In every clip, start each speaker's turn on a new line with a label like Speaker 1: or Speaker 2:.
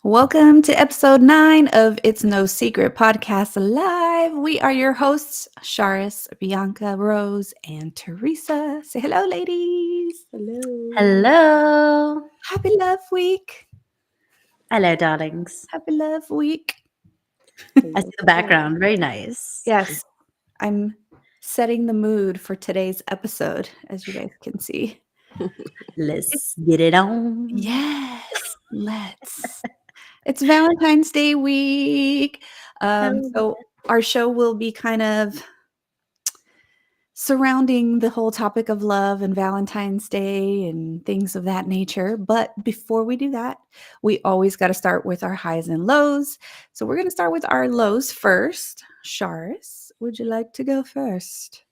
Speaker 1: Welcome to episode 9 of It's No Secret Podcast Live. We are your hosts, Sharis, Bianca, Rose, and Teresa. Say hello, ladies.
Speaker 2: Hello.
Speaker 3: Hello.
Speaker 1: Happy Love Week.
Speaker 3: Hello, darlings.
Speaker 1: Happy Love Week.
Speaker 3: I see the background. Very nice.
Speaker 1: Yes, I'm setting the mood for today's episode, as you guys can see.
Speaker 3: Let's get it on.
Speaker 1: Yes, let's. It's Valentine's Day week. So our show will be kind of surrounding the whole topic of love and Valentine's Day and things of that nature. But before we do that, we always got to start with our highs and lows. So we're going to start with our lows first. Sharis, would you like to go first?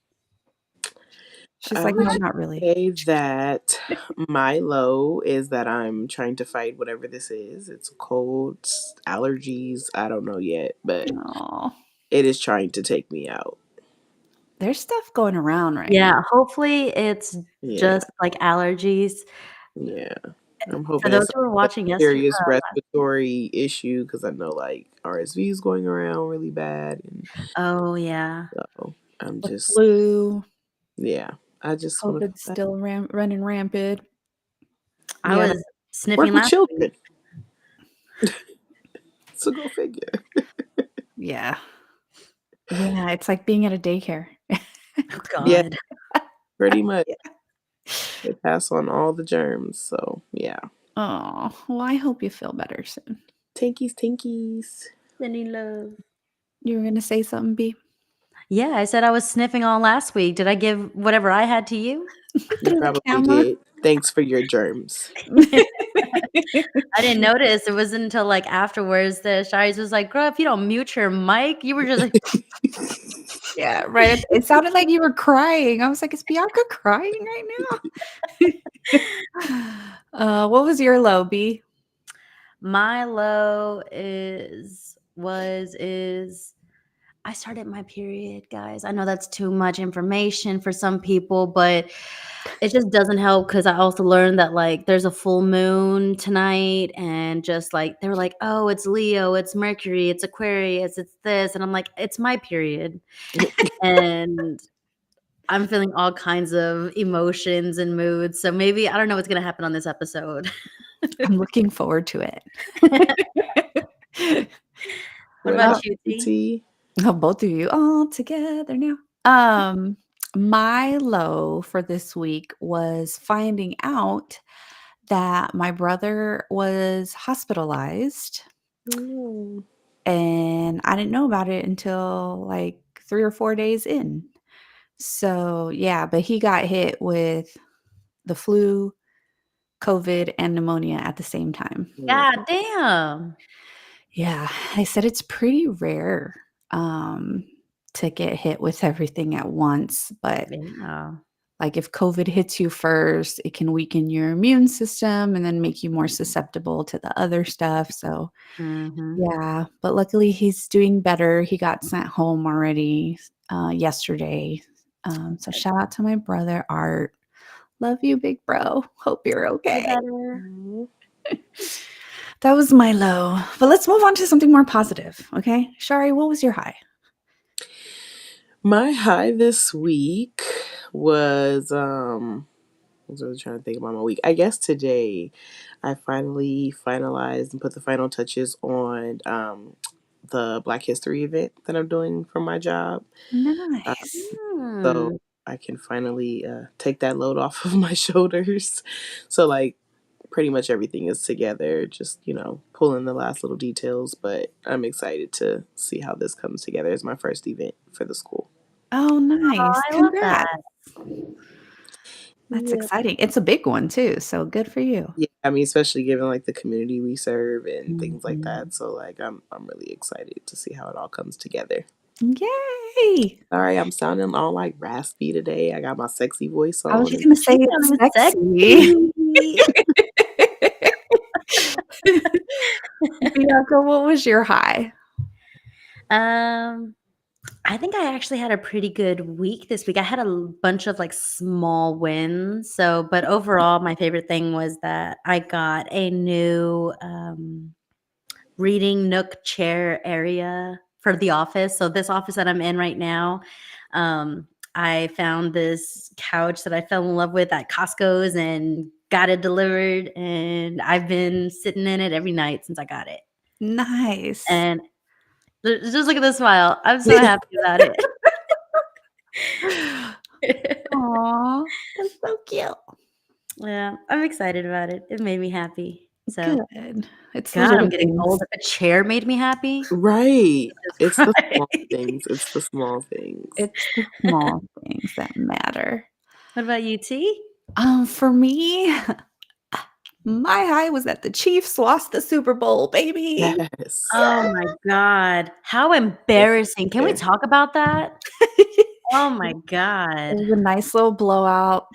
Speaker 1: She's
Speaker 2: I
Speaker 1: like,
Speaker 2: would
Speaker 1: no, not really.
Speaker 2: say that my low is that I'm trying to fight whatever this is. It's a cold, allergies. I don't know yet, but
Speaker 1: Oh,
Speaker 2: it is trying to take me out.
Speaker 1: there's stuff going around right
Speaker 3: Yeah,
Speaker 1: now.
Speaker 3: hopefully it's
Speaker 2: Yeah,
Speaker 3: just like allergies.
Speaker 2: yeah. I'm
Speaker 3: For
Speaker 2: hoping
Speaker 3: those
Speaker 2: it's
Speaker 3: who were
Speaker 2: a
Speaker 3: watching yesterday,
Speaker 2: serious respiratory issue because I know like RSV is going around really bad, and
Speaker 3: oh yeah,
Speaker 2: so I'm
Speaker 1: The
Speaker 2: just
Speaker 1: flu,
Speaker 2: yeah. I just want
Speaker 1: COVID's
Speaker 2: to
Speaker 1: still running rampant.
Speaker 3: I
Speaker 1: Yeah,
Speaker 3: was
Speaker 2: work
Speaker 3: sniffing
Speaker 2: with
Speaker 3: last
Speaker 2: children.
Speaker 3: week.
Speaker 2: So go figure.
Speaker 1: yeah. Yeah, it's like being at a daycare.
Speaker 3: Oh
Speaker 2: Yeah,
Speaker 3: God.
Speaker 2: pretty much.
Speaker 1: Yeah.
Speaker 2: They pass on all the germs. So yeah.
Speaker 1: Oh, well, I hope you feel better soon.
Speaker 2: Tinkies, tinkies.
Speaker 3: Sending love.
Speaker 1: You were gonna say something, B?
Speaker 3: Yeah, I said I was sniffing all last week. Did I give whatever I had to you?
Speaker 2: You
Speaker 1: Through the
Speaker 2: probably
Speaker 1: camera.
Speaker 2: did. Thanks for your germs.
Speaker 3: I didn't notice. It wasn't until like afterwards that Shari's was like, "Girl, if you don't mute your mic, you were just like."
Speaker 1: Yeah, right. It sounded like you were crying. I was like, is Bianca crying right now? What was your low, B?
Speaker 3: My low is I started my period, guys. I know that's too much information for some people, but it just doesn't help because I also learned that like there's a full moon tonight, and just like they were like, oh, it's Leo, it's Mercury, it's Aquarius, it's this, and I'm like, it's my period, and I'm feeling all kinds of emotions and moods. So maybe I don't know what's gonna happen on this episode.
Speaker 1: I'm looking forward to it.
Speaker 3: What
Speaker 2: What
Speaker 3: about
Speaker 2: about
Speaker 3: you,
Speaker 2: you,
Speaker 3: T?
Speaker 2: T?
Speaker 1: Oh, both of you all together now. Um, my low for this week was finding out that my brother was hospitalized,
Speaker 2: Mm.
Speaker 1: and I didn't know about it until like 3 or 4 days in. So, yeah, but he got hit with the flu, COVID, and pneumonia at the same time.
Speaker 3: God damn.
Speaker 1: Yeah, they said it's pretty rare, um, to get hit with everything at once, but,
Speaker 3: Yeah.
Speaker 1: like, if COVID hits you first, it can weaken your immune system and then make you more susceptible to the other stuff, so
Speaker 3: Mhm.
Speaker 1: yeah, but luckily he's doing better. He got sent home already, yesterday, so shout out to my brother, Art. Love you, big bro. Hope you're
Speaker 3: Feel
Speaker 1: okay.
Speaker 3: better.
Speaker 2: Mm.
Speaker 1: That was my low, but let's move on to something more positive, okay? Shari, what was your high?
Speaker 2: My high this week was I was really trying to think about my week. I guess today I finally finalized and put the final touches on the Black History event that I'm doing for my job. Uh,
Speaker 1: Nice.
Speaker 2: so
Speaker 3: Mm.
Speaker 2: I can finally take that load off of my shoulders. So like pretty much everything is together, just pulling the last little details. But I'm excited to see how this comes together. It's my first event for the school.
Speaker 1: Oh,
Speaker 3: Oh,
Speaker 1: nice.
Speaker 3: I love
Speaker 1: Congrats.
Speaker 3: that.
Speaker 1: That's
Speaker 2: Yeah.
Speaker 1: exciting. It's a big one too, so good for you.
Speaker 2: Yeah, I mean, especially given like the community we serve and things like
Speaker 3: Mhm.
Speaker 2: that. So like, I'm really excited to see how it all comes together.
Speaker 1: Yay!
Speaker 2: Sorry, I'm sounding all like raspy today. I got my sexy voice
Speaker 1: I was
Speaker 2: on.
Speaker 1: just gonna say
Speaker 3: She's
Speaker 1: it's
Speaker 3: so
Speaker 1: sexy.
Speaker 3: sexy.
Speaker 1: Bianca, what was your high?
Speaker 3: Um, I think I actually had a pretty good week this week. I had a bunch of like small wins. So, but overall, my favorite thing was that I got a new reading nook chair area for the office. So this office that I'm in right now, I found this couch that I fell in love with at Costco's and got it delivered, and I've been sitting in it every night since I got it.
Speaker 1: Nice.
Speaker 3: And just look at the smile. I'm so happy about it.
Speaker 1: Aw, that's so cute.
Speaker 3: Yeah, I'm excited about it. It made me happy. So,
Speaker 1: Good. It's the
Speaker 3: God, I'm
Speaker 1: little
Speaker 3: getting old.
Speaker 1: things.
Speaker 3: If a chair made me happy,
Speaker 2: Right.
Speaker 3: Jesus
Speaker 2: It's the small
Speaker 3: Christ.
Speaker 2: things. It's the small things.
Speaker 1: It's the small things that matter.
Speaker 3: What about you, T?
Speaker 1: For me, my high was that the Chiefs lost the Super Bowl, baby.
Speaker 2: Yes.
Speaker 3: Oh my God. How embarrassing. Can we
Speaker 2: Yeah.
Speaker 3: talk about that?
Speaker 1: It
Speaker 3: Oh my God.
Speaker 1: was a nice little blowout.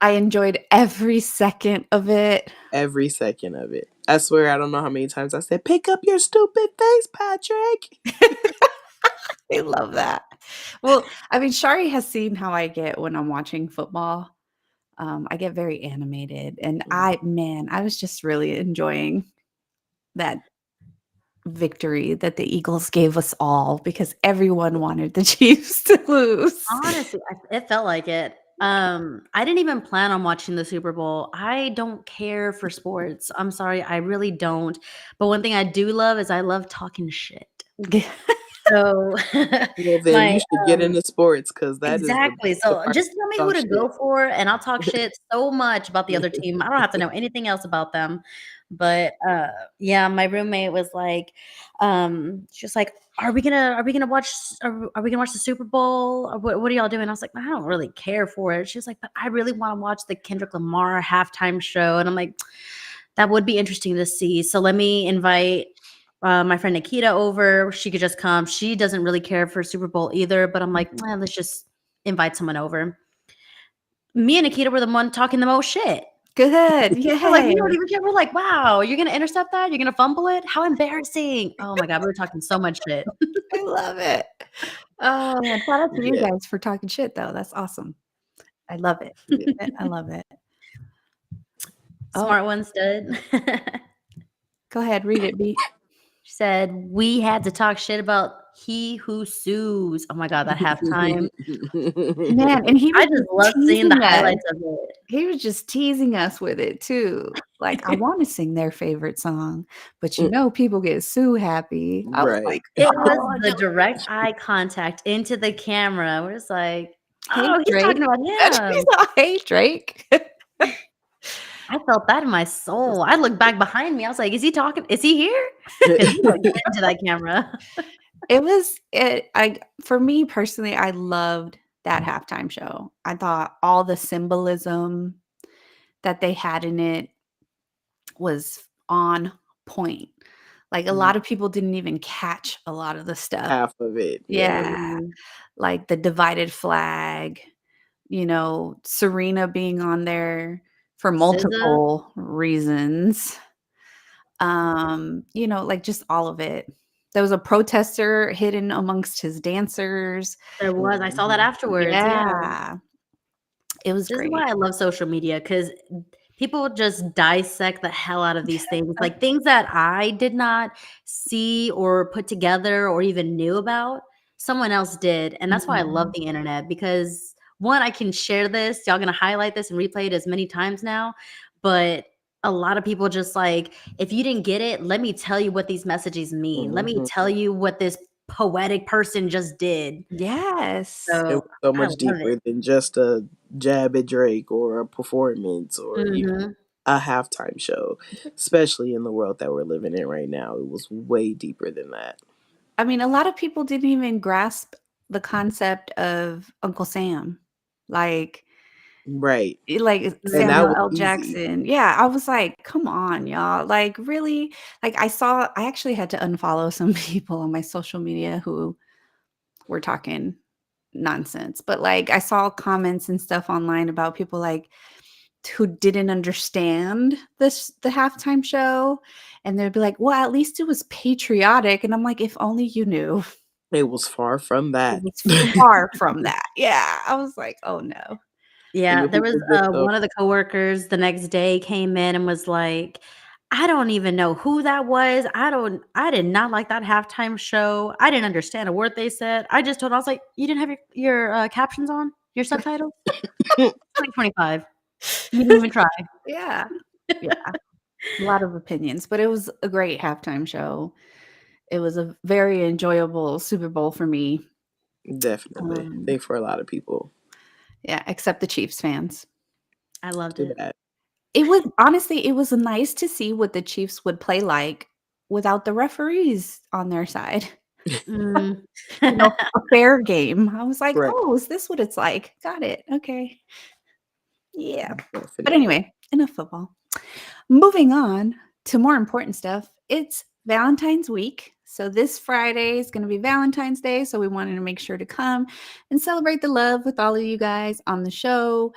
Speaker 1: I enjoyed every second of it.
Speaker 2: Every second of it. I swear, I don't know how many times I said, "Pick up your stupid face, Patrick."
Speaker 1: I love that. Well, I mean, Shari has seen how I get when I'm watching football. I get very animated, and I was just really enjoying that victory that the Eagles gave us all because everyone wanted the Chiefs to lose.
Speaker 3: Honestly, it felt like it. I didn't even plan on watching the Super Bowl. I don't care for sports. I'm sorry, I really don't. But one thing I do love is I love talking shit. So
Speaker 2: Well, then
Speaker 3: my
Speaker 2: you should get into sports because that is the
Speaker 3: exactly.
Speaker 2: the
Speaker 3: So
Speaker 2: part
Speaker 3: just tell me who
Speaker 2: talk
Speaker 3: to
Speaker 2: shit.
Speaker 3: go for, and I'll talk shit so much about the other team. I don't have to know anything else about them. But yeah, my roommate was like, she was like, are we gonna watch are we gonna watch the Super Bowl? Or what are y'all doing? I was like, I don't really care for it. She was like, but I really want to watch the Kendrick Lamar halftime show. And I'm like, that would be interesting to see. So let me invite my friend Nikita over. She could just come. She doesn't really care for Super Bowl either, but I'm like, let's just invite someone over. Me and Nikita were the one talking the most shit.
Speaker 1: Good.
Speaker 3: We're like, we
Speaker 1: Yay.
Speaker 3: don't even care. We're like, wow, you're gonna intercept that? You're gonna fumble it? How embarrassing. Oh my God, we were talking so much shit.
Speaker 1: I love it. Oh, man. Shout out to you
Speaker 2: Yeah.
Speaker 1: guys for talking shit, though. That's awesome. I love it. I love it. Oh,
Speaker 3: Smart one stood.
Speaker 1: go ahead. Read it, B.
Speaker 3: She said, we had to talk shit about he who sues. Oh my God, that halftime.
Speaker 1: Man, and he
Speaker 3: I
Speaker 1: was
Speaker 3: just
Speaker 1: just
Speaker 3: love seeing the
Speaker 1: teasing us.
Speaker 3: highlights of it.
Speaker 1: He was just teasing us with it too. Like, I want to sing their favorite song, but people get so happy. I was
Speaker 2: Right.
Speaker 1: like,
Speaker 3: It was
Speaker 1: oh,
Speaker 3: the direct eye contact into the camera. We're just like,
Speaker 1: hey,
Speaker 3: oh, he's
Speaker 1: Drake.
Speaker 3: talking about
Speaker 1: That's
Speaker 3: him.
Speaker 1: hey, Drake.
Speaker 3: I felt that in my soul. I looked back behind me. I was like, is he talking? Is he here? Because he looked into that camera.
Speaker 1: For me personally, I loved that halftime show. I thought all the symbolism that they had in it was on point. Like a lot of people didn't even catch a lot of the stuff.
Speaker 2: Half of it. Yeah.
Speaker 1: Yeah. Like the divided flag, Serena being on there for
Speaker 3: SZA,
Speaker 1: multiple reasons. Like just all of it. There was a protester hidden amongst his dancers.
Speaker 3: there was. I saw that
Speaker 2: Mhm.
Speaker 3: afterwards. Yeah.
Speaker 1: Yeah. It was
Speaker 3: This is
Speaker 1: great.
Speaker 3: why I love social media because people just dissect the hell out of these things. Like things that I did not see or put together or even knew about, someone else did. And that's why I love
Speaker 1: Mhm.
Speaker 3: the internet because one, I can share this. Y'all gonna highlight this and replay it as many times now. But a lot of people just like, if you didn't get it, let me tell you what these messages mean. Let me
Speaker 2: Mhm.
Speaker 3: tell you what this poetic person just did.
Speaker 1: Yes.
Speaker 2: It was
Speaker 3: So
Speaker 2: so
Speaker 3: I
Speaker 2: much
Speaker 3: love it.
Speaker 2: deeper than just a jab at Drake or a performance or even
Speaker 3: Mhm.
Speaker 2: a halftime show, especially in the world that we're living in right now. It was way deeper than that.
Speaker 1: I mean, a lot of people didn't even grasp the concept of Uncle Sam. Like
Speaker 2: Right. And that
Speaker 1: Samuel
Speaker 2: was
Speaker 3: Mhm.
Speaker 1: L.
Speaker 2: easy.
Speaker 1: Jackson. Yeah, I was like, "Come on, y'all." Like, really? Like, I actually had to unfollow some people on my social media who were talking nonsense, but, like, I saw comments and stuff online about people, like, who didn't understand the halftime show, and they'd be like, "Well, at least it was patriotic," and I'm like, "If only you knew."
Speaker 2: It was far from
Speaker 1: It
Speaker 2: that.
Speaker 1: was far from that. Yeah, I was like, "Oh, no."
Speaker 3: Yeah,
Speaker 2: And
Speaker 3: there was,
Speaker 2: people get so
Speaker 3: one of the coworkers the next day came in and was like, I don't even know who that was. I did not like that halftime show. I didn't understand a word they said. I just told I was like, "You didn't have your captions on? Your subtitles? 2025. You didn't even try."
Speaker 1: Yeah. Yeah. A lot of opinions, but it was a great halftime show. It was a very enjoyable Super Bowl for me.
Speaker 2: Definitely. I
Speaker 1: Um,
Speaker 2: think for a lot of people.
Speaker 1: yeah, except the Chiefs fans.
Speaker 3: I loved
Speaker 2: Too
Speaker 3: it.
Speaker 2: bad.
Speaker 1: It was honestly, it was nice to see what the Chiefs would play like without the referees on their side.
Speaker 3: Mm.
Speaker 1: A fair game. I was like,
Speaker 2: Right.
Speaker 1: "Oh, is this what it's like? Got it. Okay." Yeah. But
Speaker 2: Definitely.
Speaker 1: anyway, enough football. Moving on to more important stuff. It's Valentine's week. So this Friday is going to be Valentine's Day. So we wanted to make sure to come and celebrate the love with all of you guys on the show.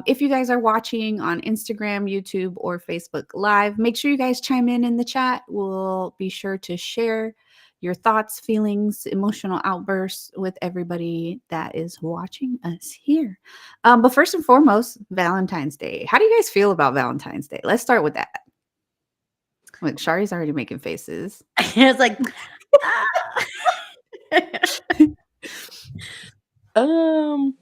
Speaker 1: If you guys are watching on Instagram, YouTube, or Facebook Live, make sure you guys chime in the chat. We'll be sure to share your thoughts, feelings, emotional outbursts with everybody that is watching us here. But first and foremost, Valentine's Day. How do you guys feel about Valentine's Day? Let's start with that. Like Shari's already making faces.
Speaker 3: It's like, ah.
Speaker 2: Um,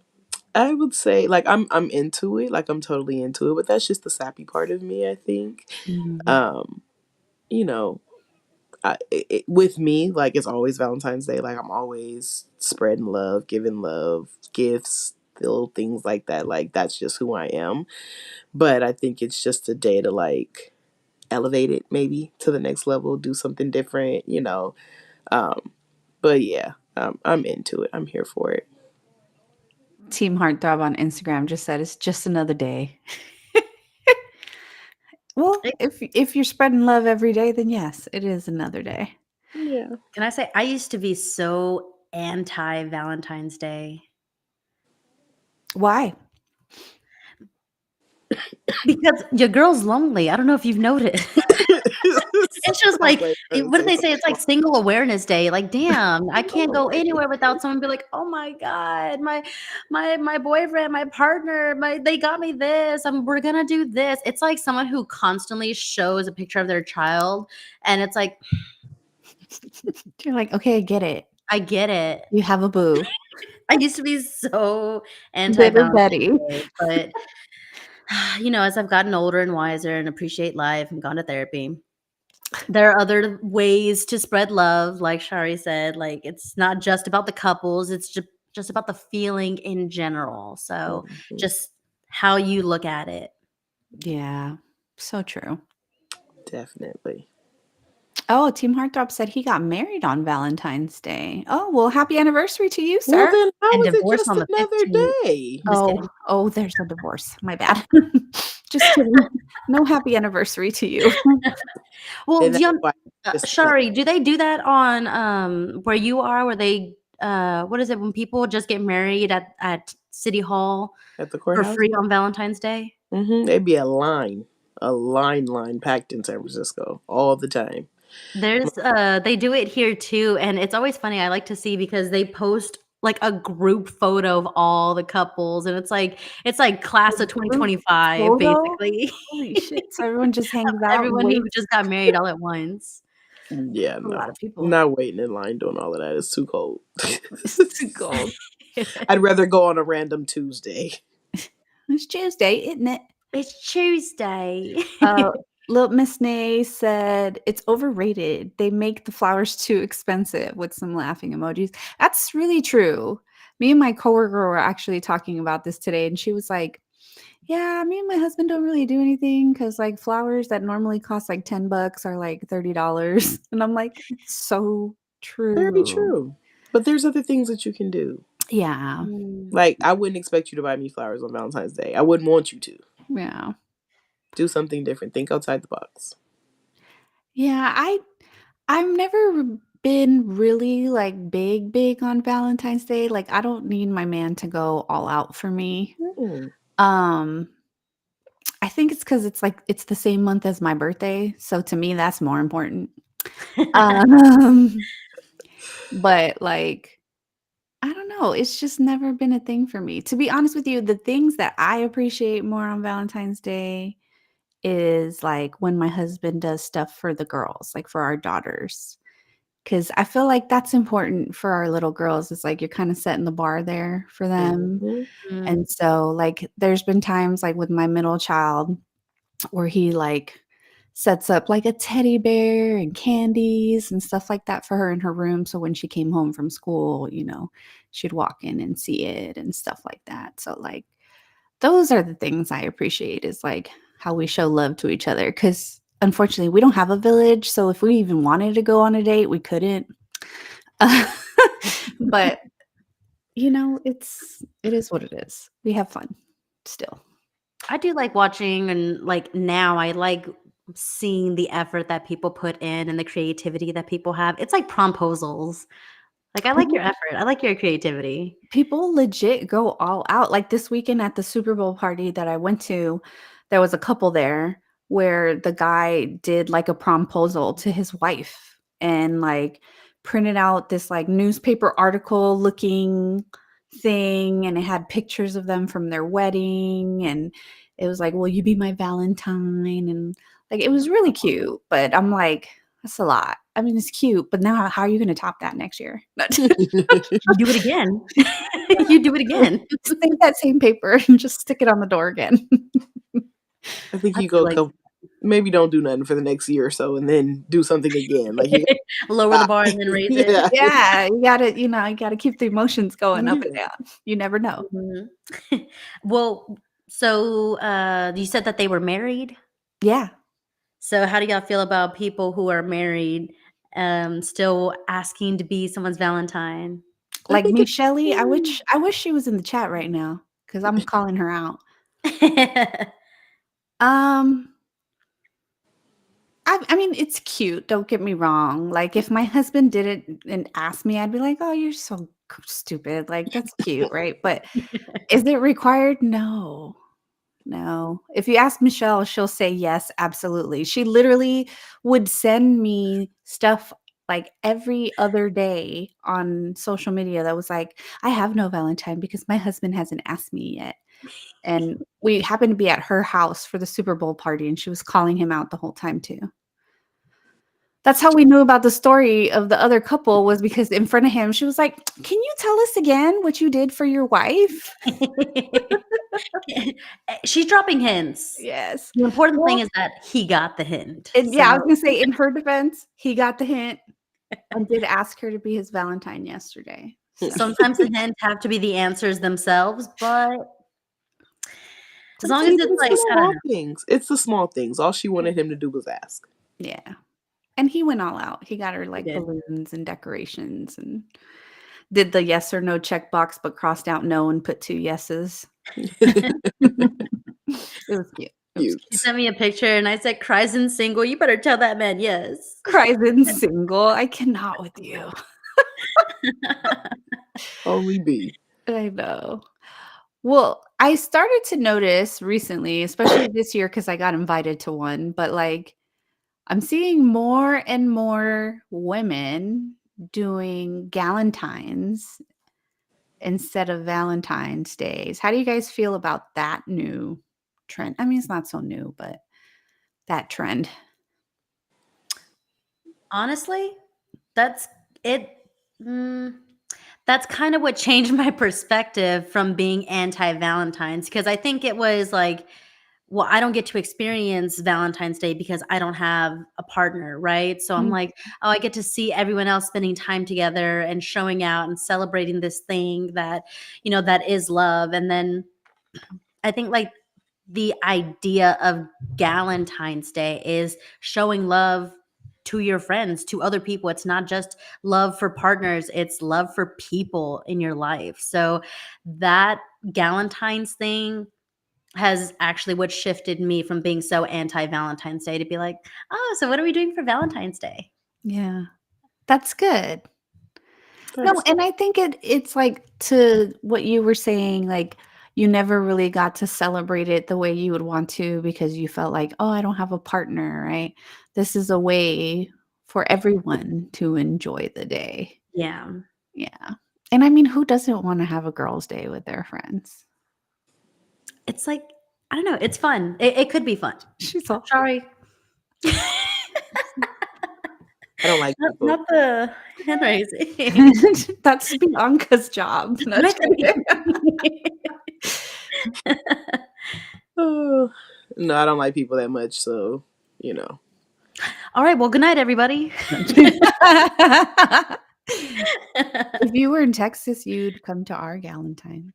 Speaker 2: I would say like I'm into it, like I'm totally into it, but that's just the sappy part of me, I think.
Speaker 1: Mhm.
Speaker 2: Um, you know, with me, like it's always Valentine's Day. Like I'm always spreading love, giving love, gifts, little things like that. Like that's just who I am. But I think it's just a day to like elevate it maybe to the next level, do something different. Um, but yeah, I'm into it. I'm here for it.
Speaker 1: Team Heartthrob on Instagram just said it's just another day. Well, if you're spreading love every day, then yes, it is another day.
Speaker 2: Yeah.
Speaker 3: Can I say I used to be so anti Valentine's Day
Speaker 1: Why?
Speaker 3: because your girl's lonely. I don't know if you've noticed. It's just
Speaker 2: I'm
Speaker 3: like,
Speaker 2: waiting for her to
Speaker 3: what do
Speaker 2: say
Speaker 3: they say?
Speaker 2: something
Speaker 3: It's like
Speaker 2: wrong.
Speaker 3: single awareness day. Like, damn, I can't
Speaker 2: Oh
Speaker 3: go
Speaker 2: my
Speaker 3: anywhere
Speaker 2: goodness.
Speaker 3: without someone be like, oh my God, my boyfriend, my partner, they got me this. We're gonna do this. It's like someone who constantly shows a picture of their child, and it's like,
Speaker 1: You're like, okay, I get it.
Speaker 3: I get it.
Speaker 1: You have a boo.
Speaker 3: I used to be so anti
Speaker 1: Bitter
Speaker 3: Valentine's
Speaker 1: Betty.
Speaker 3: Day, but as I've gotten older and wiser and appreciate life and gone to therapy, there are other ways to spread love, like Shari said. Like it's not just about the couples; it's just about the feeling in general. So
Speaker 2: Mhm.
Speaker 3: just how you look at it.
Speaker 1: Yeah, so true.
Speaker 2: Definitely.
Speaker 1: Oh, Team Heartthrob said he got married on Valentine's Day. Oh, well, happy anniversary to you,
Speaker 2: Well,
Speaker 1: sir.
Speaker 2: then how
Speaker 3: And
Speaker 2: is it
Speaker 3: divorce
Speaker 2: just
Speaker 3: on the
Speaker 2: another
Speaker 3: 15th.
Speaker 2: day?
Speaker 3: I'm just
Speaker 1: Oh,
Speaker 3: kidding.
Speaker 1: oh, there's a divorce. My bad. Just kidding. No happy anniversary to you.
Speaker 3: Well,
Speaker 2: And that's why just
Speaker 3: Shari, do they do that on where you are? Where they what is it when people just get married at City Hall
Speaker 2: at the
Speaker 3: for
Speaker 2: courthouse.
Speaker 3: free on Valentine's Day?
Speaker 2: It'd be a line packed in San Francisco all the time.
Speaker 3: There's they do it here too, and it's always funny. I like to see because they post like a group photo of all the couples, and it's like class
Speaker 1: A
Speaker 3: of
Speaker 1: group
Speaker 3: 2025
Speaker 1: photo?
Speaker 3: basically.
Speaker 1: Holy shit. So everyone just hangs out and
Speaker 3: Everyone who
Speaker 1: waits.
Speaker 3: just got married all at once.
Speaker 2: Yeah,
Speaker 1: A lot
Speaker 2: no,
Speaker 1: of people.
Speaker 2: not waiting in line doing all of that. It's too cold.
Speaker 1: It's too cold.
Speaker 2: I'd rather go on a random Tuesday.
Speaker 1: It's Tuesday, isn't it?
Speaker 3: It's Tuesday.
Speaker 1: Uh, Little Miss Nay said it's overrated. They make the flowers too expensive with some laughing emojis. That's really true. Me and my coworker were actually talking about this today, and she was like, "Yeah, me and my husband don't really do anything because like flowers that normally cost like $10 are like $30." And I'm like, "It's so
Speaker 2: Very
Speaker 1: true."
Speaker 2: true. But there's other things that you can do.
Speaker 1: Yeah,
Speaker 3: Mm.
Speaker 2: Like, I wouldn't expect you to buy me flowers on Valentine's Day. I wouldn't want you to.
Speaker 1: yeah,
Speaker 2: Do something different. Think outside the box.
Speaker 1: yeah. I've never been really like big on Valentine's Day. Like I don't need my man to go all out for me.
Speaker 2: Mm.
Speaker 1: Um I think it's cuz it's like it's the same month as my birthday, so to me that's more important. Um but like I don't know, it's just never been a thing for me. To be honest with you, the things that I appreciate more on Valentine's Day is like when my husband does stuff for the girls, like for our daughters. Cause I feel like that's important for our little girls. It's like you're kind of setting the bar there for them.
Speaker 2: Hmm.
Speaker 3: Mm.
Speaker 1: And so, like, there's been times like with my middle child where he like sets up like a teddy bear and candies and stuff like that for her in her room. So when she came home from school, she'd walk in and see it and stuff like that. So like those are the things I appreciate is like how we show love to each other. Cause unfortunately we don't have a village. So if we even wanted to go on a date, we couldn't. But it is what it is. We have fun still.
Speaker 3: I do like watching, and like now I like seeing the effort that people put in and the creativity that people have. It's like promposals. Like I like your effort. I like your creativity.
Speaker 1: People legit go all out. Like this weekend at the Super Bowl party that I went to, there was a couple there where the guy did like a promposal to his wife and like printed out this like newspaper article looking thing and it had pictures of them from their wedding and it was like, "Will you be my Valentine?" And like it was really cute, but I'm like, that's a lot. I mean, it's cute, but now how are you going to top that next year?
Speaker 3: You do it again. You do it again.
Speaker 1: Just take that same paper and just stick it on the door again.
Speaker 2: I think
Speaker 3: I
Speaker 2: you
Speaker 3: feel
Speaker 2: go
Speaker 3: like
Speaker 2: maybe don't do nothing for the next year or so, and then do something again. Like you
Speaker 3: lower the
Speaker 2: gotta
Speaker 3: bar and then
Speaker 2: stop.
Speaker 3: raise it.
Speaker 2: Yeah.
Speaker 1: Yeah, you gotta keep the emotions going up and
Speaker 2: Yeah.
Speaker 1: down. You never know.
Speaker 3: Mhm. Well, so you said that they were married.
Speaker 1: Yeah.
Speaker 3: So how do y'all feel about people who are married still asking to be someone's Valentine?
Speaker 2: I
Speaker 1: Like
Speaker 2: think
Speaker 1: me,
Speaker 2: it's
Speaker 1: Shelly, I
Speaker 2: mm,
Speaker 1: wish I wish she was in the chat right now because I'm calling her out. Um, I mean, it's cute, don't get me wrong. Like, if my husband did it and asked me, I'd be like, "Oh, you're so stupid." Like, that's cute, right? But is it required? No. No. If you ask Michelle, she'll say yes, absolutely. She literally would send me stuff like every other day on social media that was like, "I have no Valentine because my husband hasn't asked me yet." And we happened to be at her house for the Super Bowl party, and she was calling him out the whole time too. That's how we knew about the story of the other couple was because in front of him, she was like, "Can you tell us again what you did for your wife?"
Speaker 3: She's dropping hints.
Speaker 1: Yes.
Speaker 3: The important thing
Speaker 1: Well,
Speaker 3: is that he got the hint.
Speaker 1: and
Speaker 3: So
Speaker 1: yeah, I was gonna say in her defense, he got the hint and did ask her to be his Valentine yesterday. So
Speaker 3: sometimes the hints have to be the answers themselves, but as long as
Speaker 2: sometimes
Speaker 3: it's
Speaker 2: it's
Speaker 3: like,
Speaker 2: the
Speaker 3: I don't
Speaker 2: small
Speaker 3: know.
Speaker 2: things. It's the small things. All she wanted him to do was ask.
Speaker 1: yeah. And he went all out. He got her
Speaker 3: He
Speaker 1: like
Speaker 3: did.
Speaker 1: balloons and decorations and did the yes or no checkbox, but crossed out no and put 2 yeses. It was cute. It was
Speaker 3: She
Speaker 1: cute.
Speaker 2: Cute.
Speaker 3: sent me a picture and I said, "Cries and single, you better tell that man yes."
Speaker 1: Cries in single. I cannot with you.
Speaker 2: Only B.
Speaker 1: I know. Well, I started to notice recently, especially this year because I got invited to one, but like I'm seeing more and more women doing galentines instead of Valentine's days. How do you guys feel about that new trend? I mean, it's not so new, but that trend.
Speaker 3: Honestly, that's it. Mm, that's kind of what changed my perspective from being anti-Valentine's because I think it was like, well, I don't get to experience Valentine's Day because I don't have a partner, right? So I'm
Speaker 1: Mm,
Speaker 3: like, oh, I get to see everyone else spending time together and showing out and celebrating this thing that, that is love. And then I think like the idea of Galentine's Day is showing love to your friends, to other people. It's not just love for partners, it's love for people in your life. So that Galentine's thing has actually what shifted me from being so anti Valentine's Day to be like, oh, so what are we doing for Valentine's Day?
Speaker 1: yeah, that's good. No,
Speaker 2: That's
Speaker 1: and I think it's like to what you were saying, like you never really got to celebrate it the way you would want to because you felt like, oh, I don't have a partner, right? This is a way for everyone to enjoy the day.
Speaker 3: Yeah.
Speaker 1: Yeah. And I mean, who doesn't want to have a girls' day with their friends?
Speaker 3: It's like I don't know, it's fun. It could be fun.
Speaker 1: She's all
Speaker 3: Sorry.
Speaker 2: I don't like people.
Speaker 3: Not the hand raising.
Speaker 1: That's Bianca's job. No,
Speaker 3: Right?
Speaker 2: Oh, no, I don't like people that much. So, you know.
Speaker 3: All right, well, good night, everybody.
Speaker 1: If you were in Texas, you'd come to our Galentine's.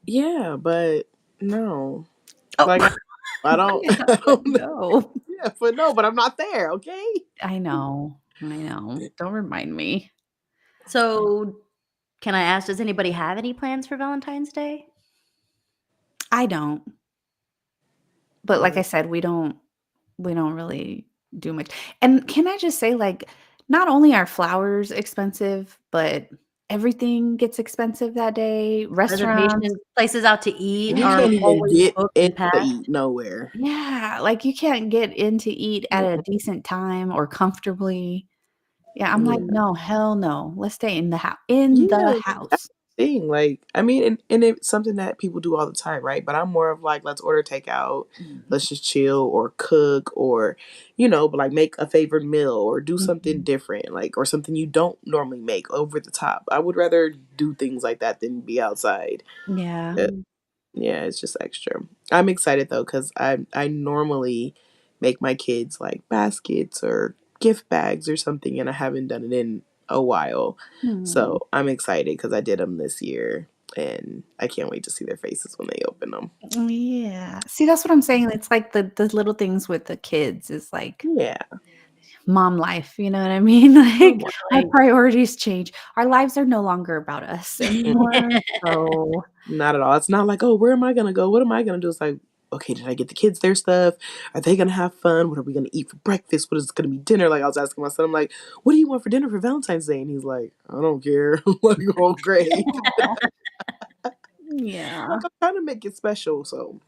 Speaker 2: Yeah, but no.
Speaker 3: Oh.
Speaker 2: Like, I don't,
Speaker 1: Yeah,
Speaker 2: I
Speaker 1: but
Speaker 2: don't,
Speaker 1: no.
Speaker 2: yeah, but no, but I'm not there, okay?
Speaker 1: I know. Don't remind me.
Speaker 3: So, can I ask, does anybody have any plans for Valentine's Day?
Speaker 1: I don't. But like
Speaker 2: Mm.
Speaker 1: I said, we don't really do much. And can I just say, like, not only are flowers expensive, but everything gets expensive that day. Restaurants,
Speaker 3: Reservations, places out to eat
Speaker 2: You
Speaker 3: are
Speaker 2: can't
Speaker 1: everything.
Speaker 2: even
Speaker 3: always
Speaker 2: get
Speaker 3: booked
Speaker 2: in
Speaker 3: and
Speaker 2: to
Speaker 3: packed.
Speaker 2: eat nowhere.
Speaker 1: Yeah, like you can't get in to eat at a decent time or comfortably. Yeah, I'm like,
Speaker 2: Yeah.
Speaker 3: Mhm.
Speaker 1: no, hell no. Let's stay in the house. In
Speaker 2: Yeah,
Speaker 1: the
Speaker 2: like, that's
Speaker 1: house.
Speaker 2: the thing. Like, I mean, and it's something that people do all the time, right? But I'm more of like, let's order takeout,
Speaker 1: Mhm.
Speaker 2: let's just chill or cook or, but like make a favorite meal or do something
Speaker 1: Mhm.
Speaker 2: different, like, or something you don't normally make over the top. I would rather do things like that than be outside.
Speaker 1: Yeah.
Speaker 2: Uh, yeah, it's just extra. I'm excited though, because I normally make my kids like baskets or gift bags or something, and I haven't done it in a while.
Speaker 1: Hmm.
Speaker 2: So I'm excited because I did them this year, and I can't wait to see their faces when they open them.
Speaker 1: Yeah. See, that's what I'm saying. It's like the little things with the kids is like
Speaker 2: Yeah.
Speaker 1: mom life, you know what I mean? Like, our
Speaker 3: Right.
Speaker 1: priorities change. Our lives are no longer about us anymore, so
Speaker 2: Not at all. It's not like, oh, where am I gonna go? What am I gonna do? It's like, okay, did I get the kids their stuff? Are they gonna have fun? What are we gonna eat for breakfast? What is gonna be dinner? Like I was asking my son, I'm like, what do you want for dinner for Valentine's Day? And he's like, I don't care. I'm like, oh great.
Speaker 1: aw. Yeah.
Speaker 2: Like I'm trying to make it special, so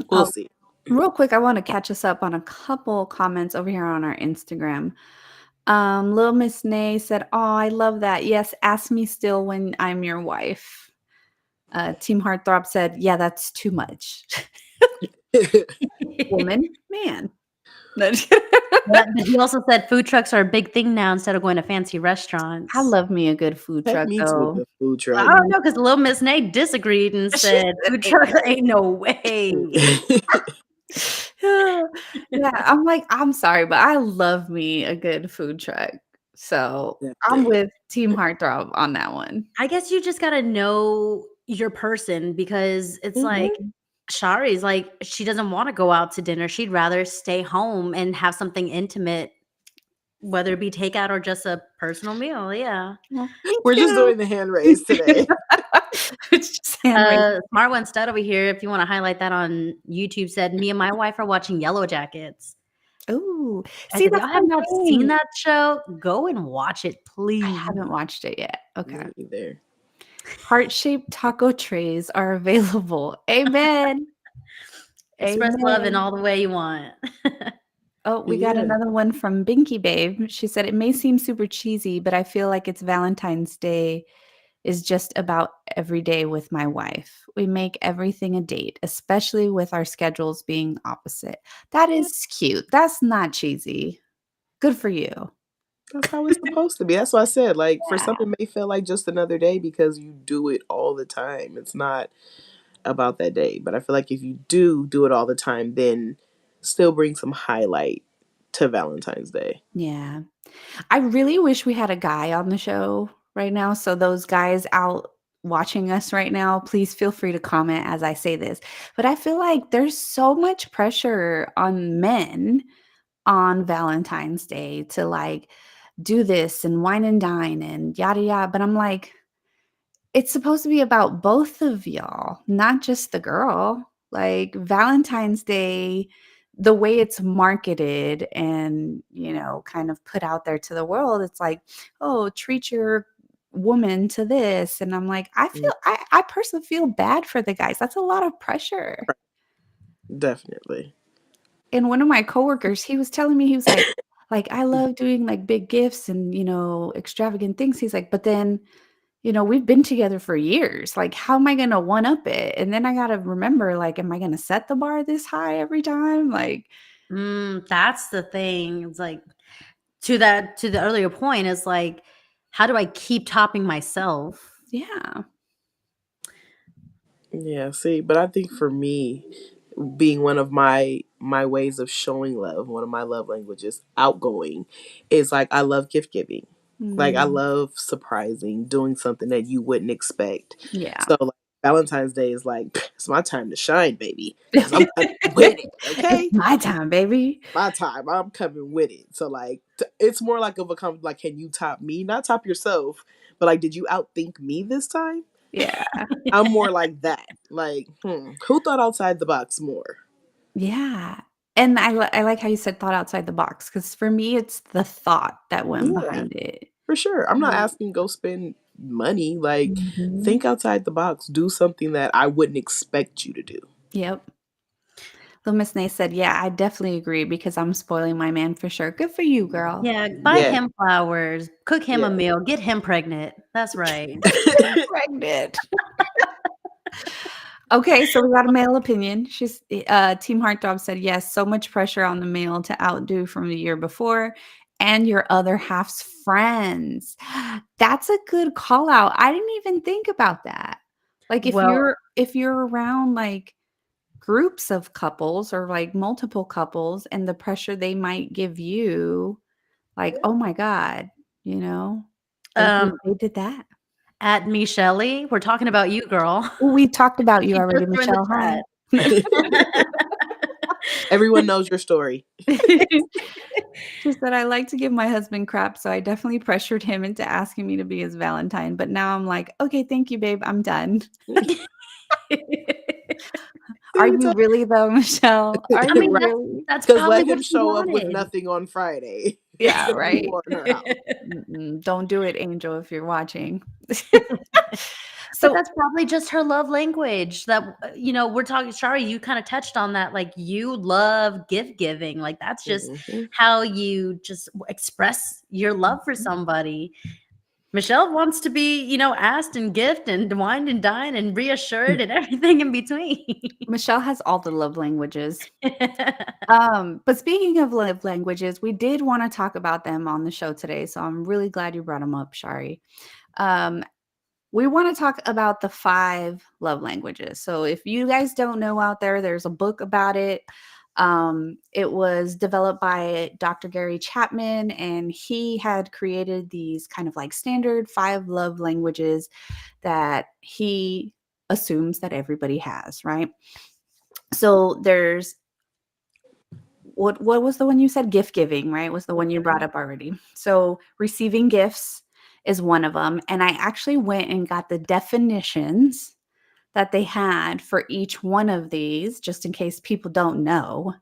Speaker 2: we'll
Speaker 1: Oh,
Speaker 2: see.
Speaker 1: real quick, I wanna catch us up on a couple comments over here on our Instagram. Little Miss Nay said, "Oh, I love that. Yes, ask me still when I'm your wife." Team Heartthrob said, "Yeah, that's too much." Woman, man. No, just kidding.
Speaker 3: But he also said food trucks are a big thing now instead of going to fancy
Speaker 1: I
Speaker 3: restaurants.
Speaker 1: love me a good food
Speaker 2: Take
Speaker 1: truck,
Speaker 2: me to a
Speaker 1: though.
Speaker 2: good food
Speaker 3: I
Speaker 2: truck.
Speaker 3: don't know, 'cause Little Miss Nate disagreed and
Speaker 1: She
Speaker 3: said,
Speaker 1: said,
Speaker 3: "Food
Speaker 1: "Ain't
Speaker 3: trucks
Speaker 1: no
Speaker 3: ain't no way."
Speaker 1: Yeah, I'm like, I'm sorry, but I love me a good food truck. So, I'm
Speaker 2: Definitely.
Speaker 1: with Team Heartthrob on that one.
Speaker 3: I guess you just gotta know your person because it's like
Speaker 1: Mhm.
Speaker 3: Shari's like, she doesn't wanna go out to dinner. She'd rather stay home and have something intimate, whether it be takeout or just a personal meal, yeah.
Speaker 1: Well, me
Speaker 2: We're just
Speaker 1: too.
Speaker 2: doing the hand raise today.
Speaker 1: It's just hand raising.
Speaker 3: Smart One Stud over here, if you wanna highlight that on YouTube, said, "Me and my wife are watching Yellow Jackets."
Speaker 1: Ooh,
Speaker 3: Guys,
Speaker 1: see,
Speaker 3: if
Speaker 1: that's
Speaker 3: y'all have
Speaker 1: what I'm
Speaker 3: not seen
Speaker 1: saying.
Speaker 3: that show, go and watch it,
Speaker 1: I
Speaker 3: please.
Speaker 1: haven't watched it yet. Okay.
Speaker 2: Me either.
Speaker 1: Heart-shaped taco trays are available. Amen.
Speaker 3: Express love in
Speaker 1: Amen.
Speaker 3: all the way you want.
Speaker 1: Oh, we got
Speaker 2: Yeah.
Speaker 1: another one from Binky Babe. She said, "It may seem super cheesy, but I feel like it's Valentine's Day is just about every day with my wife. We make everything a date, especially with our schedules being opposite." That is cute. That's not cheesy. Good for you.
Speaker 2: That's how it's supposed to be. That's what I said. Like for
Speaker 1: Yeah.
Speaker 2: some, it may feel like just another day because you do it all the time. It's not about that day. But I feel like if you do it all the time, then still bring some highlight to Valentine's Day.
Speaker 1: Yeah. I really wish we had a guy on the show right now. So those guys out watching us right now, please feel free to comment as I say this. But I feel like there's so much pressure on men on Valentine's Day to like do this and wine and dine and yada yada. But I'm like, it's supposed to be about both of y'all, not just the girl. Like Valentine's Day, the way it's marketed and, kind of put out there to the world, it's like, oh, treat your woman to this. And I'm like,
Speaker 2: Mm,
Speaker 1: I personally feel bad for the guys. That's a lot of pressure.
Speaker 2: definitely.
Speaker 1: And one of my coworkers, he was telling me, he was like, I love doing like big gifts and, extravagant things. He's like, but then we've been together for years. Like, how am I gonna one up it? And then I gotta remember, like, am I gonna set the bar this high every time? Like,
Speaker 3: That's the thing. It's like to the earlier point is like, how do I keep topping myself?
Speaker 1: yeah.
Speaker 2: Yeah, see, but I think for me, being one of my ways of showing love, one of my love languages, outgoing, is like I love gift giving. Like I
Speaker 1: Mm,
Speaker 2: love surprising, doing something that you wouldn't expect.
Speaker 1: yeah.
Speaker 2: So like Valentine's Day is like it's my time to shine, baby, because I'm coming with it.
Speaker 1: It's
Speaker 2: Okay,
Speaker 1: my time, baby.
Speaker 2: my time. I'm coming with it. So like it's more like of a like, can you top me? Not top yourself, but like, did you outthink me this time?
Speaker 1: Yeah.
Speaker 2: I'm more like that. Like, who thought outside the box more?
Speaker 1: Yeah. And I like how you said thought outside the box, because for me, it's the thought that went
Speaker 2: Yeah,
Speaker 1: behind it.
Speaker 2: for sure. I'm not
Speaker 3: Mm.
Speaker 2: asking go spend money. Like,
Speaker 1: Mhm.
Speaker 2: think outside the box. Do something that I wouldn't expect you to do.
Speaker 1: Yep. Little Miss Nay said, "Yeah, I definitely agree because I'm spoiling my man for sure. Good for you, girl."
Speaker 3: Yeah, buy
Speaker 2: Yeah,
Speaker 3: him flowers, cook him a
Speaker 2: yeah.
Speaker 3: meal, get him pregnant. That's right.
Speaker 1: Pregnant. Okay, so we got a male opinion. Team Heartthrob said, "Yes, so much pressure on the male to outdo from the year before and your other half's friends." That's a good call out. I didn't even think about that. Like, if
Speaker 3: Well,
Speaker 1: you're around, like, groups of couples or, like, multiple couples and the pressure they might give you, like, "Oh my god," you know?
Speaker 3: um,
Speaker 1: They did that.
Speaker 3: at me, Shelly, we're talking about you, girl.
Speaker 1: We talked about you
Speaker 3: She just
Speaker 1: already,
Speaker 3: joined the
Speaker 1: Michelle. Hi.
Speaker 3: chat.
Speaker 2: Everyone knows your story.
Speaker 1: She said, "I like to give my husband crap, so I definitely pressured him into asking me to be his Valentine, but now I'm like, 'Okay, thank you, babe, I'm done.'" Are
Speaker 2: See,
Speaker 1: you really though, Michelle? Are
Speaker 3: I
Speaker 1: you
Speaker 3: mean,
Speaker 2: right?
Speaker 1: really?
Speaker 3: that's
Speaker 2: Because
Speaker 3: probably
Speaker 2: let
Speaker 3: what
Speaker 2: him
Speaker 3: she
Speaker 2: show up with
Speaker 3: wanted.
Speaker 2: nothing on Friday. It's
Speaker 1: Yeah,
Speaker 2: gonna be
Speaker 1: right?
Speaker 2: war in her house.
Speaker 1: Mm-mm, don't do it, Angel, if you're watching.
Speaker 3: But
Speaker 1: So,
Speaker 3: that's probably just her love language that, we're talking Shari, you kinda touched on that, like, you love gift giving, like, that's just
Speaker 2: Hmm.
Speaker 3: how you just express your love for somebody. Michelle wants to be, asked and gift and wined and dined and reassured and everything in between.
Speaker 1: Michelle has all the love languages. But speaking of love languages, we did wanna talk about them on the show today, so I'm really glad you brought them up, Shari. Um, we want to talk about the 5 love languages. So if you guys don't know out there, there's a book about it. It was developed by Dr. Gary Chapman, and he had created these kind of like standard 5 love languages that he assumes that everybody has, right? So there's what was the one you said? Gift giving, right? Was the one you brought up already. So receiving gifts is one of them, and I actually went and got the definitions that they had for each one of these, just in case people don't know.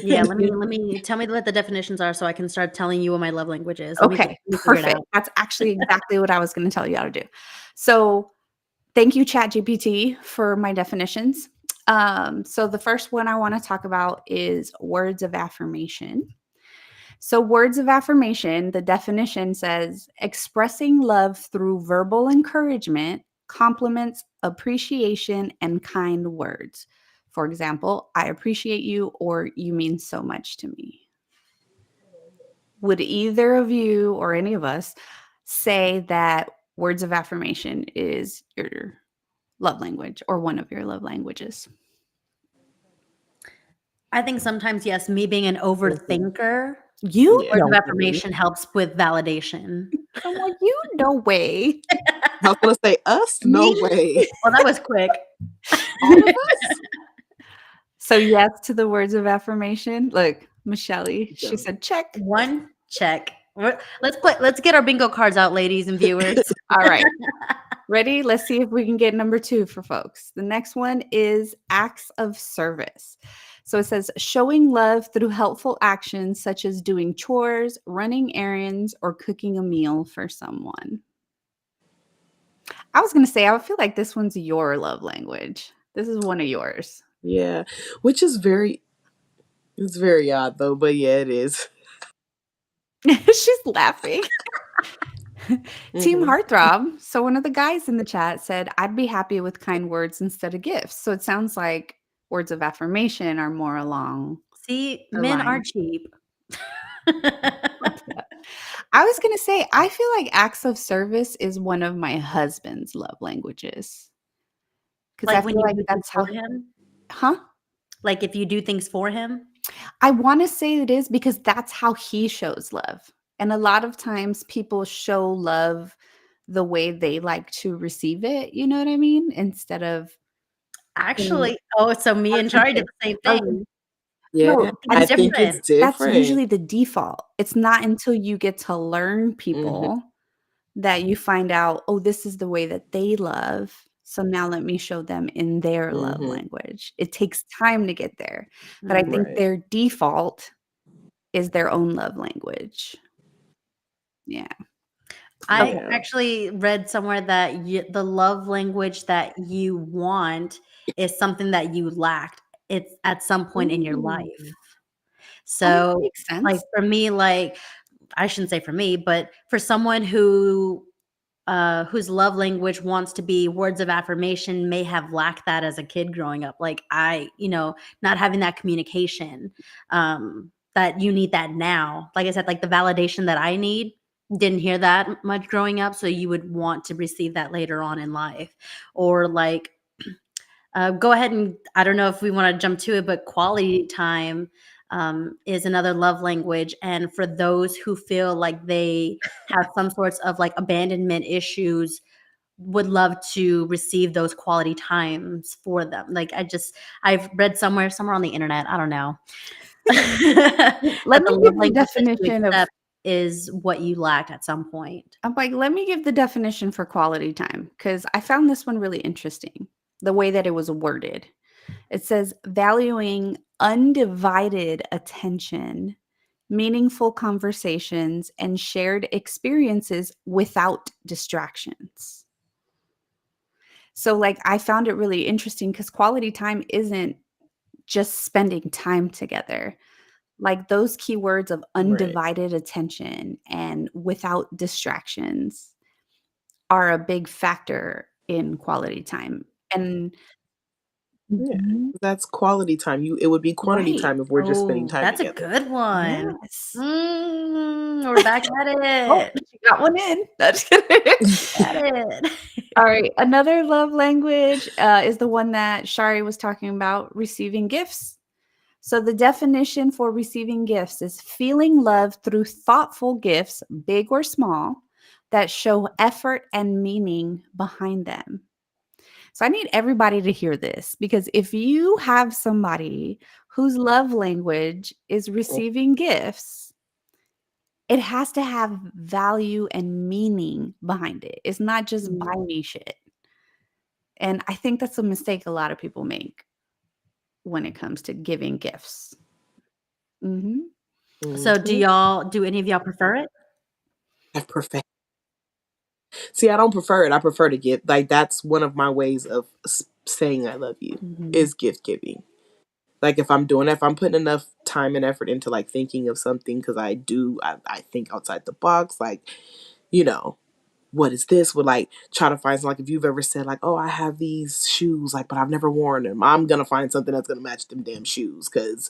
Speaker 3: Yeah, let me tell me what the definitions are so I can start telling you what my love language is. Let
Speaker 1: Okay,
Speaker 3: me figure it
Speaker 1: perfect.
Speaker 3: out.
Speaker 1: That's actually exactly what I was gonna tell you how to do. So, thank you, ChatGPT, for my definitions. So the first one I wanna talk about is words of affirmation. So, words of affirmation, the definition says expressing love through verbal encouragement, compliments, appreciation, and kind words. For example, I appreciate you, or you mean so much to me. Would either of you or any of us say that words of affirmation is your love language or one of your love languages?
Speaker 3: I think sometimes, yes, me being an
Speaker 2: Mhm.
Speaker 3: overthinker,
Speaker 1: You
Speaker 2: Yeah.
Speaker 3: words of
Speaker 1: no way.
Speaker 3: affirmation helps with validation.
Speaker 1: I'm like, you no way.
Speaker 2: I was gonna say us? No
Speaker 3: Me?
Speaker 2: way.
Speaker 3: Well, that was quick.
Speaker 2: All of us?
Speaker 1: So, yes to the words of affirmation. Look, Michelle, she
Speaker 2: Yeah.
Speaker 1: said, check.
Speaker 3: One, check. Let's get our bingo cards out, ladies and viewers.
Speaker 1: All right. Ready? Let's see if we can get number 2 for folks. The next one is acts of service. So it says showing love through helpful actions such as doing chores, running errands, or cooking a meal for someone. I was going to say, I feel like this one's your love language. This is one of yours.
Speaker 2: Yeah. Which is very it's very odd though, but yeah, it is.
Speaker 1: She's laughing. Team
Speaker 2: Mhm.
Speaker 1: Heartthrob. So one of the guys in the chat said, "I'd be happy with kind words instead of gifts." So it sounds like words of affirmation are more along
Speaker 3: See,
Speaker 1: the
Speaker 3: men are
Speaker 1: line.
Speaker 3: cheap.
Speaker 1: I was gonna say, I feel like acts of service is one of my husband's love languages because I
Speaker 3: Like, when
Speaker 1: feel
Speaker 3: you
Speaker 1: like
Speaker 3: do things
Speaker 1: that's
Speaker 3: for
Speaker 1: how.
Speaker 3: him?
Speaker 1: Huh?
Speaker 3: Like, if you do things for him?
Speaker 1: I wanna say it is because that's how he shows love, and a lot of times people show love the way they like to receive it, you know what I mean? Instead of being
Speaker 3: Actually so me and Shari did
Speaker 1: authentic.
Speaker 3: the same
Speaker 1: Oh,
Speaker 3: thing.
Speaker 2: Yeah,
Speaker 1: no,
Speaker 3: It's
Speaker 2: I
Speaker 1: and see,
Speaker 2: think it's
Speaker 3: different.
Speaker 1: that's
Speaker 2: different.
Speaker 1: usually the default. It's not until you get to learn
Speaker 2: Mhm.
Speaker 1: people that you find out, "Oh, this is the way that they love, so now let me show them in their love
Speaker 2: Mhm.
Speaker 1: language." It takes time to get there, but I
Speaker 3: Mm.
Speaker 1: think
Speaker 2: Right.
Speaker 1: their default is their own love language. Yeah.
Speaker 3: I
Speaker 1: Okay.
Speaker 2: Yeah.
Speaker 3: actually read somewhere that the love language that you want is something that you lacked. It's at some point in your
Speaker 1: Ooh.
Speaker 3: life.
Speaker 1: That
Speaker 3: So,
Speaker 1: makes
Speaker 3: like,
Speaker 1: sense.
Speaker 3: for me, like, I shouldn't say for me, but for someone whose love language wants to be words of affirmation may have lacked that as a kid growing up. Like not having that communication, that you need that now. Like I said, like the validation that I need, didn't hear that much growing up. So you would want to receive that later on in life. Or like, go ahead and I don't know if we want to jump to it, but quality time is another love language. And for those who feel like they have some sorts of like abandonment issues, would love to receive those quality times for them. Like I've read somewhere on the internet, I don't know,
Speaker 1: Let
Speaker 3: that the
Speaker 1: me
Speaker 3: love
Speaker 1: give the
Speaker 3: language that you
Speaker 1: definition of
Speaker 3: accept is what you lacked at some point.
Speaker 1: I'm like, let me give the definition for quality time because I found this one really interesting, the way that it was worded. It says valuing undivided attention, meaningful conversations, and shared experiences without distractions. So, like, I found it really interesting because quality time isn't just spending time together. Like, those keywords of
Speaker 2: Right.
Speaker 1: undivided attention and without distractions are a big factor in quality time. And
Speaker 2: Yeah.
Speaker 1: Mhm.
Speaker 2: That's quality time. It would be quantity
Speaker 1: Right.
Speaker 2: time if we're just spending
Speaker 3: Oh,
Speaker 2: time
Speaker 3: that's a
Speaker 2: together.
Speaker 3: good one.
Speaker 1: Yes.
Speaker 3: We're back at
Speaker 1: Oh,
Speaker 3: it.
Speaker 1: she got one in. That's kidding.
Speaker 3: At it.
Speaker 1: All right, another love language, is the one that Shari was talking about, receiving gifts. So the definition for receiving gifts is feeling love through thoughtful gifts, big or small, that show effort and meaning behind them. So I need everybody to hear this because if you have somebody whose love language is receiving gifts, it has to have value and meaning behind it. It's not just
Speaker 3: Mm.
Speaker 1: buy me shit. And I think that's a mistake a lot of people make when it comes to giving gifts. Mhm.
Speaker 3: So
Speaker 2: Mhm.
Speaker 3: do any of y'all prefer it?
Speaker 2: I've perfect. See, I don't prefer it. I prefer to give. Like that's one of my ways of saying I love you
Speaker 3: Mhm.
Speaker 2: is gift giving. Like if I'm doing that, if I'm putting enough time and effort into like thinking of something, because I think outside the box. Like, you know, what is this? Would like try to find like if you've ever said like, oh, I have these shoes, like, but I've never worn them. I'm gonna find something that's gonna match them damn shoes because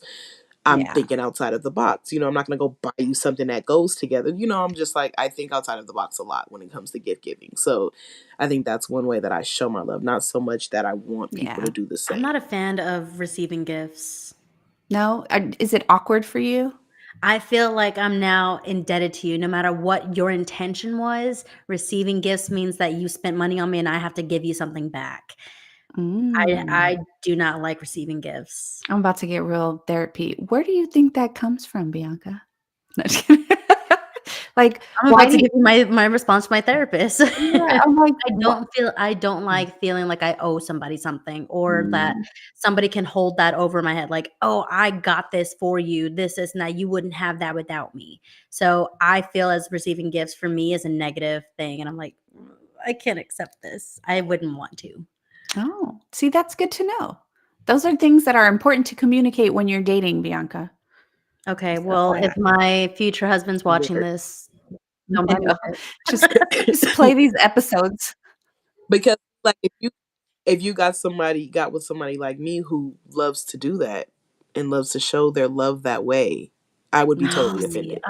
Speaker 2: I'm
Speaker 1: Yeah.
Speaker 2: thinking outside of the box. I'm not gonna go buy you something that goes together. I'm just like I think outside of the box a lot when it comes to gift giving. So I think that's one way that I show my love. Not so much that I want people
Speaker 1: Yeah.
Speaker 2: to do the
Speaker 3: I'm
Speaker 2: same.
Speaker 3: not a fan of receiving gifts.
Speaker 1: No? Is it awkward for you?
Speaker 3: I feel like I'm now indebted to you no matter what your intention was. Receiving gifts means that you spent money on me and I have to give you something back.
Speaker 1: Mm.
Speaker 3: I do not like receiving gifts.
Speaker 1: I'm about to get real therapy. Where do you think that comes from, Bianca? No, just kidding. Like,
Speaker 3: I'm
Speaker 1: why
Speaker 3: about
Speaker 1: do
Speaker 3: to
Speaker 1: you
Speaker 3: give you my response to my therapist.
Speaker 1: yeah, I'm like, what
Speaker 3: I don't like feeling like I owe somebody something or that
Speaker 1: Mm.
Speaker 3: somebody can hold that over my head like, "Oh, I got this for you. This is not you wouldn't have that without me." So, I feel as receiving gifts for me is a negative thing and I'm like, I can't accept this. I wouldn't want to."
Speaker 1: Oh, see, that's good to know. Those are things that are important to communicate when you're dating, Bianca.
Speaker 3: Okay,
Speaker 1: Just
Speaker 3: well, if
Speaker 1: FYI.
Speaker 3: my future husband's watching
Speaker 2: Very.
Speaker 3: this, Don't
Speaker 1: I
Speaker 3: buy me
Speaker 1: know.
Speaker 3: shit.
Speaker 1: Just just play these episodes.
Speaker 2: Because like if you got with somebody like me who loves to do that and loves to show their love that way, I would be
Speaker 3: Oh,
Speaker 2: totally
Speaker 3: see,
Speaker 2: offended.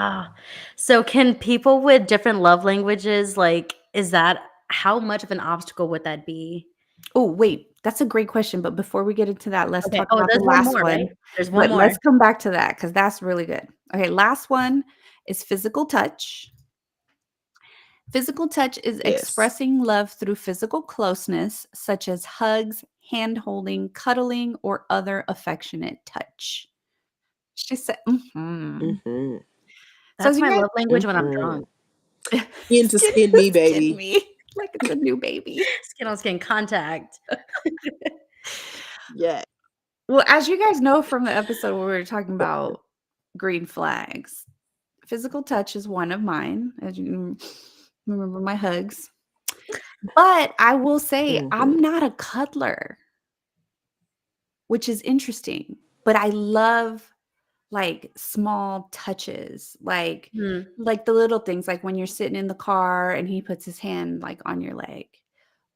Speaker 3: so can people with different love languages, like, is that how much of an obstacle would that be?
Speaker 1: Oh, wait, that's a great question, but before we get into that, let's
Speaker 3: Okay.
Speaker 1: talk
Speaker 3: Oh,
Speaker 1: about the
Speaker 3: there's one
Speaker 1: last
Speaker 3: more, right?
Speaker 1: one.
Speaker 3: There's one more.
Speaker 1: Let's come back to that because that's really good. Okay, last one is physical touch. Physical touch is
Speaker 2: Yes.
Speaker 1: expressing love through physical closeness, such as hugs, hand holding, cuddling, or other affectionate touch. She said, mhm.
Speaker 2: Mhm.
Speaker 1: So as
Speaker 3: That's
Speaker 1: you
Speaker 3: my
Speaker 1: guys
Speaker 3: love language when I'm drunk.
Speaker 2: Mhm. Skin to
Speaker 1: skin
Speaker 2: skin
Speaker 1: to
Speaker 2: me,
Speaker 1: skin
Speaker 2: baby.
Speaker 1: me, like it's a new baby.
Speaker 3: Skin on skin contact.
Speaker 2: Yeah.
Speaker 1: Well, as you guys know from the episode where we were talking about green flags, physical touch is one of mine, as you remember my hugs. But I will say
Speaker 2: Mhm.
Speaker 1: I'm not a cuddler, which is interesting, but I love like small touches,
Speaker 3: Hmm.
Speaker 1: like the little things, like when you're sitting in the car and he puts his hand like on your leg,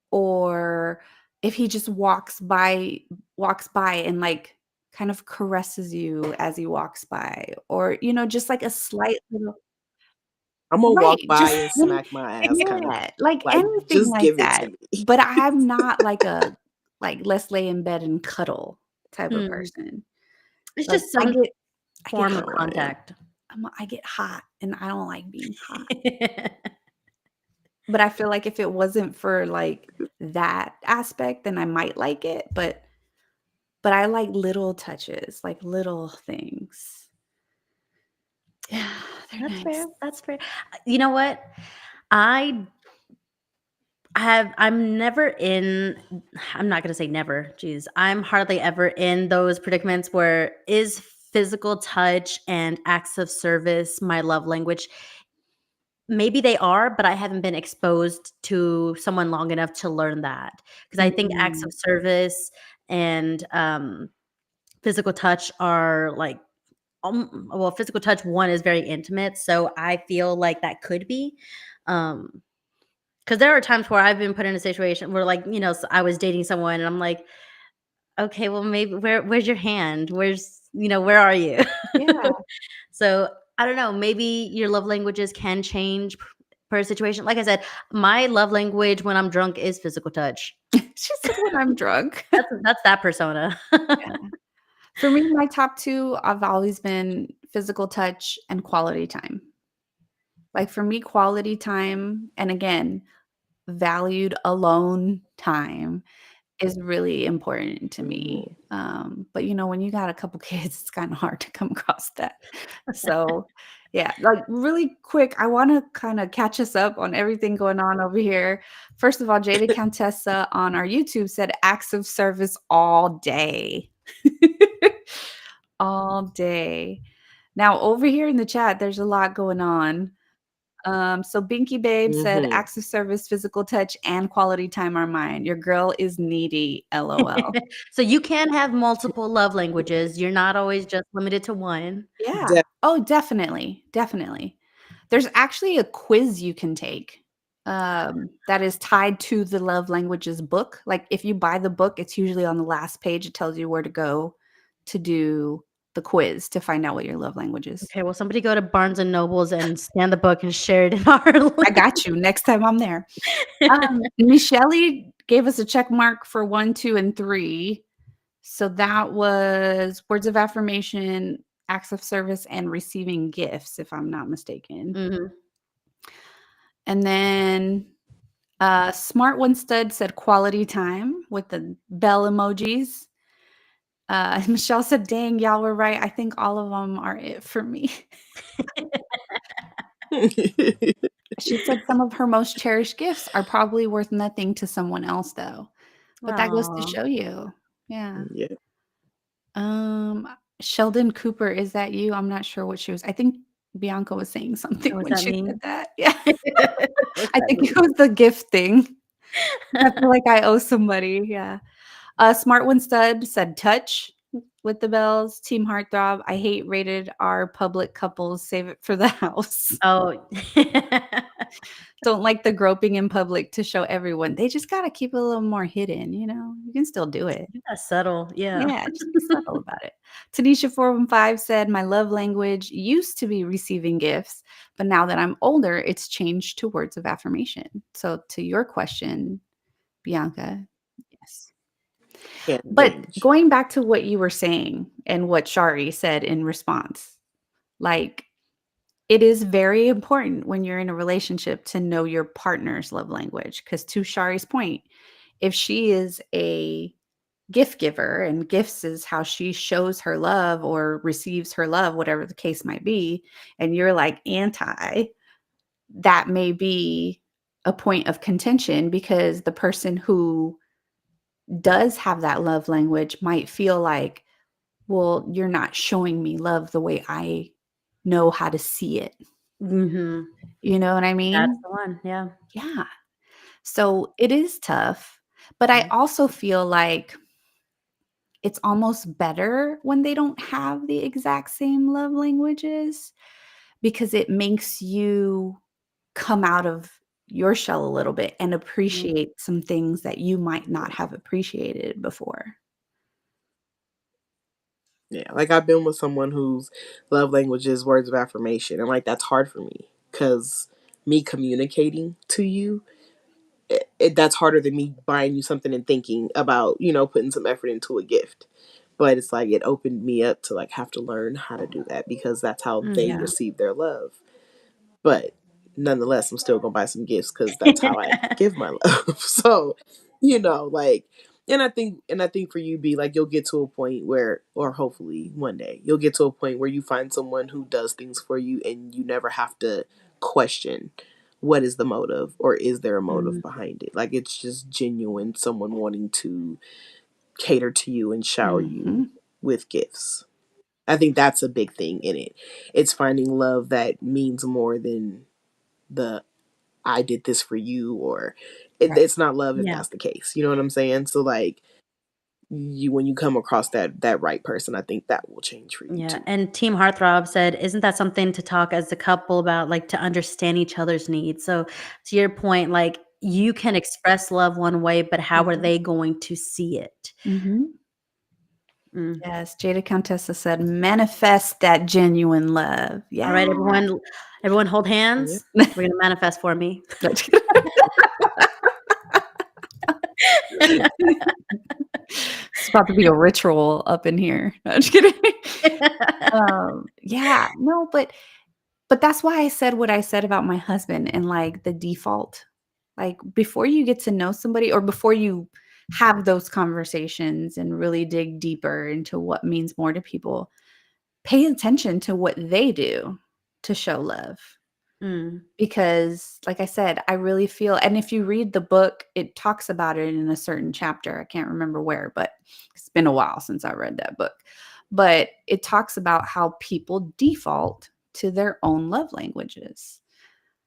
Speaker 1: or if he just walks by and like kind of caresses you as he walks by, or just like a slight little
Speaker 2: I'm gonna walk
Speaker 1: right,
Speaker 2: by
Speaker 1: just
Speaker 2: and smack my ass kind of
Speaker 1: yeah, like
Speaker 2: like
Speaker 1: anything
Speaker 2: just
Speaker 1: like
Speaker 2: give it to
Speaker 1: that.
Speaker 2: me.
Speaker 1: But I'm not like a like let's lay in bed and cuddle type of
Speaker 3: Hmm.
Speaker 1: person.
Speaker 3: It's
Speaker 1: Like
Speaker 3: just
Speaker 1: I
Speaker 3: some
Speaker 1: get I get
Speaker 3: form of
Speaker 2: No,
Speaker 1: hot.
Speaker 2: I am.
Speaker 3: contact.
Speaker 1: I get hot and I don't like being hot. But I feel like if it wasn't for like that aspect, then I might like it. But I like little touches, like little things. Yeah, they're
Speaker 3: That's
Speaker 1: nice.
Speaker 3: fair, that's fair. You know what? I I'm never in I'm not gonna say never, geez. I'm hardly ever in those predicaments where is physical touch and acts of service my love language? Maybe they are, but I haven't been exposed to someone long enough to learn that. Because I think acts
Speaker 1: Mm,
Speaker 3: of service and, physical touch are, like, well, physical touch, one, is very intimate, so I feel like that could be, um, because there are times where I've been put in a situation where, like, I was dating someone and I'm like, "Okay, well, maybe where's your hand? Where are you?"
Speaker 1: yeah.
Speaker 3: So, I don't know, maybe your love languages can change per situation. Like I said, my love language when I'm drunk is physical touch.
Speaker 1: She said when I'm drunk.
Speaker 3: That's that persona.
Speaker 1: Yeah. For me, my top 2 have always been physical touch and quality time. Like, for me, quality time and again, valued alone time is really important to me.
Speaker 2: Mhm.
Speaker 1: But, when you got a couple kids, it's kinda hard to come across that. So, yeah, like, really quick, I wanna kinda catch us up on everything going on over here. First of all, Jada Contessa on our YouTube said, "Acts of service all day." All day. Now over here in the chat, there's a lot going on. So Binky Babe said,
Speaker 2: Mhm.
Speaker 1: "Acts of service, physical touch, and quality time are mine. Your girl is needy, LOL."
Speaker 3: So you can have multiple love languages. You're not always just limited to one.
Speaker 1: Yeah.
Speaker 2: Def
Speaker 1: Oh, definitely, definitely. There's actually a quiz you can take, that is tied to the love languages book. Like, if you buy the book, it's usually on the last page. It tells you where to go to do the quiz to find out what your love language is.
Speaker 3: Okay, well, somebody go to Barnes& and Nobles and scan the book and share it in our
Speaker 1: I
Speaker 3: link.
Speaker 1: got you next time I'm there. Michelle gave us a check mark for 1, 2, and 3. So that was words of affirmation, acts of service, and receiving gifts, if I'm not mistaken.
Speaker 3: Mhm.
Speaker 1: And then Smart One Stud said quality time with the bell emojis. Michelle said, "Dang, y'all were right. I think all of them are it for me." She said some of her most cherished gifts are probably worth nothing to someone else, though. But that goes to
Speaker 3: Aw.
Speaker 1: show you. Yeah.
Speaker 2: Yeah.
Speaker 1: Um, Sheldon Cooper, is that you? I'm not sure what she was I think Bianca was saying something
Speaker 3: Oh, is
Speaker 1: when
Speaker 3: that
Speaker 1: she
Speaker 3: me?
Speaker 1: said that. Yeah.
Speaker 3: What's
Speaker 1: I
Speaker 3: that
Speaker 1: think it
Speaker 3: mean?
Speaker 1: was the gift thing. I feel like I owe somebody, yeah. Smart One Stud said touch. with the bells. Team Heartthrob. I hate rated R public couples. Save it for the house.
Speaker 3: Oh.
Speaker 1: Don't like the groping in public to show everyone. They just gotta keep it a little more hidden, you know? You can still do it.
Speaker 3: That's subtle, yeah.
Speaker 1: Yeah, just be subtle about it. Tanisha415 said, "My love language used to be receiving gifts, but now that I'm older, it's changed to words of affirmation." So to your question, Bianca, yes.
Speaker 2: Can
Speaker 1: But
Speaker 2: change.
Speaker 1: going back to what you were saying and what Shari said in response, like, it is very important when you're in a relationship to know your partner's love language. Because to Shari's point, if she is a gift giver and gifts is how she shows her love or receives her love, whatever the case might be, and you're like anti, that may be a point of contention because the person who does have that love language might feel like, well, you're not showing me love the way I know how to see it.
Speaker 3: Mhm.
Speaker 1: You know what I
Speaker 3: That's
Speaker 1: mean?
Speaker 3: the one, yeah.
Speaker 1: Yeah. So it is tough, but I
Speaker 3: Mhm.
Speaker 1: also feel like it's almost better when they don't have the exact same love languages because it makes you come out of your shell a little bit and
Speaker 3: Mhm.
Speaker 1: appreciate some things that you might not have appreciated before.
Speaker 2: Yeah, like I've been with someone whose love language is words of affirmation, and like that's hard for me because me communicating to you, that's harder than me buying you something and thinking about putting some effort into a gift. But it's like it opened me up to like have to learn how to do that because that's how they
Speaker 1: Yeah.
Speaker 2: receive their love. But nonetheless, I'm still gonna buy some gifts because that's how I give my love. So, like, and I think for you, be like, you'll get to a point where, or hopefully one day, you'll get to a point where you find someone who does things for you, and you never have to question what is the motive or is there a motive
Speaker 3: Mhm.
Speaker 2: behind it. Like it's just genuine, someone wanting to cater to you and shower you
Speaker 1: Mhm.
Speaker 2: with gifts. I think that's a big thing in it. It's finding love that means more than the I did this for you, or
Speaker 1: Right.
Speaker 2: it's not love if
Speaker 3: Yeah.
Speaker 2: that's the case. You know what I'm saying? So like you when you come across that right person, I think that will change for you
Speaker 3: Yeah,
Speaker 2: too.
Speaker 3: and Team Heartthrob said, "Isn't that something to talk as a couple about, like, to understand each other's needs?" So, to your point, like, you can express love one way, but how are
Speaker 1: Mhm.
Speaker 3: they going to see it?
Speaker 1: Mhm.
Speaker 3: Mm.
Speaker 1: Yes, Jada Countessa said, "Manifest that genuine love."
Speaker 3: Alright,
Speaker 1: Yeah.
Speaker 3: everyone hold
Speaker 2: Oh yeah.
Speaker 3: hands. We're gonna manifest for me.
Speaker 1: That's good. It's about to be a ritual up in here. No, I'm just kidding. Yeah, no, but that's why I said what I said about my husband and, like, the default. Like, before you get to know somebody or before you have those conversations and really dig deeper into what means more to people, pay attention to what they do to show love.
Speaker 3: Mm,
Speaker 1: Because, like I said, I really feel and if you read the book, it talks about it in a certain chapter. I can't remember where, but it's been a while since I read that book. But it talks about how people default to their own love languages.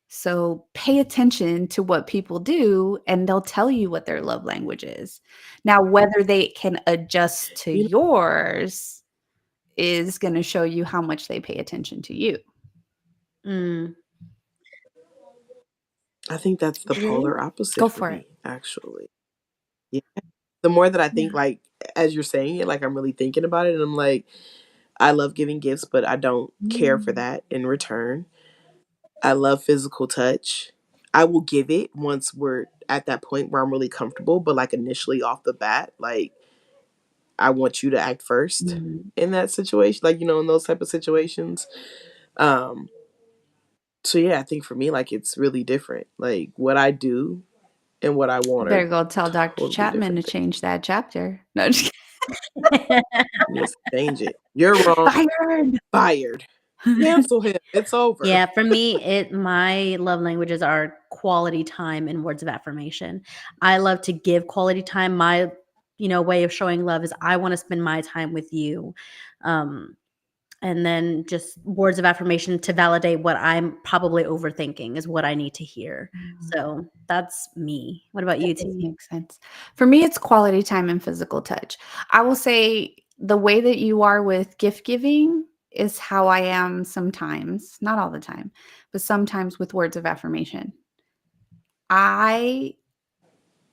Speaker 1: So pay attention to what people do, and they'll tell you what their love language is. Now, whether they can adjust to
Speaker 2: You know,
Speaker 1: yours is going to show you how much they pay attention to you.
Speaker 3: mm.
Speaker 2: I think that's the
Speaker 1: Really?
Speaker 2: polar opposite
Speaker 1: Go
Speaker 2: for
Speaker 1: for it.
Speaker 2: me, actually. Yeah. The more that I
Speaker 1: Yeah.
Speaker 2: think like as you're saying it, like I'm really thinking about it and I'm like, I love giving gifts, but I don't care for
Speaker 1: Mm.
Speaker 2: that in return. I love physical touch. I will give it once we're at that point where I'm really comfortable, but like initially off the bat, like I want you to act first
Speaker 1: Mhm.
Speaker 2: in that situation, like in those type of situations. Um so yeah, I think for me like it's really different. Like what I do and what I
Speaker 1: You
Speaker 2: want
Speaker 1: better
Speaker 2: are
Speaker 1: go tell Dr.
Speaker 2: totally
Speaker 1: Chapman to
Speaker 2: different things.
Speaker 1: change that chapter. No, just
Speaker 2: Needs to change it. You're wrong.
Speaker 1: fired.
Speaker 2: Fired. Cancel him. It's over.
Speaker 3: Yeah, for me, my love languages are quality time and words of affirmation. I love to give quality time. My, way of showing love is I wanna spend my time with you. Um, and then just words of affirmation to validate what I'm probably overthinking is what I need to hear.
Speaker 1: Mm.
Speaker 3: So, that's me. What about
Speaker 1: That
Speaker 3: you,
Speaker 1: does
Speaker 3: T?
Speaker 1: make sense. For me, it's quality time and physical touch. I will say the way that you are with gift giving is how I am sometimes, not all the time, but sometimes with words of affirmation. I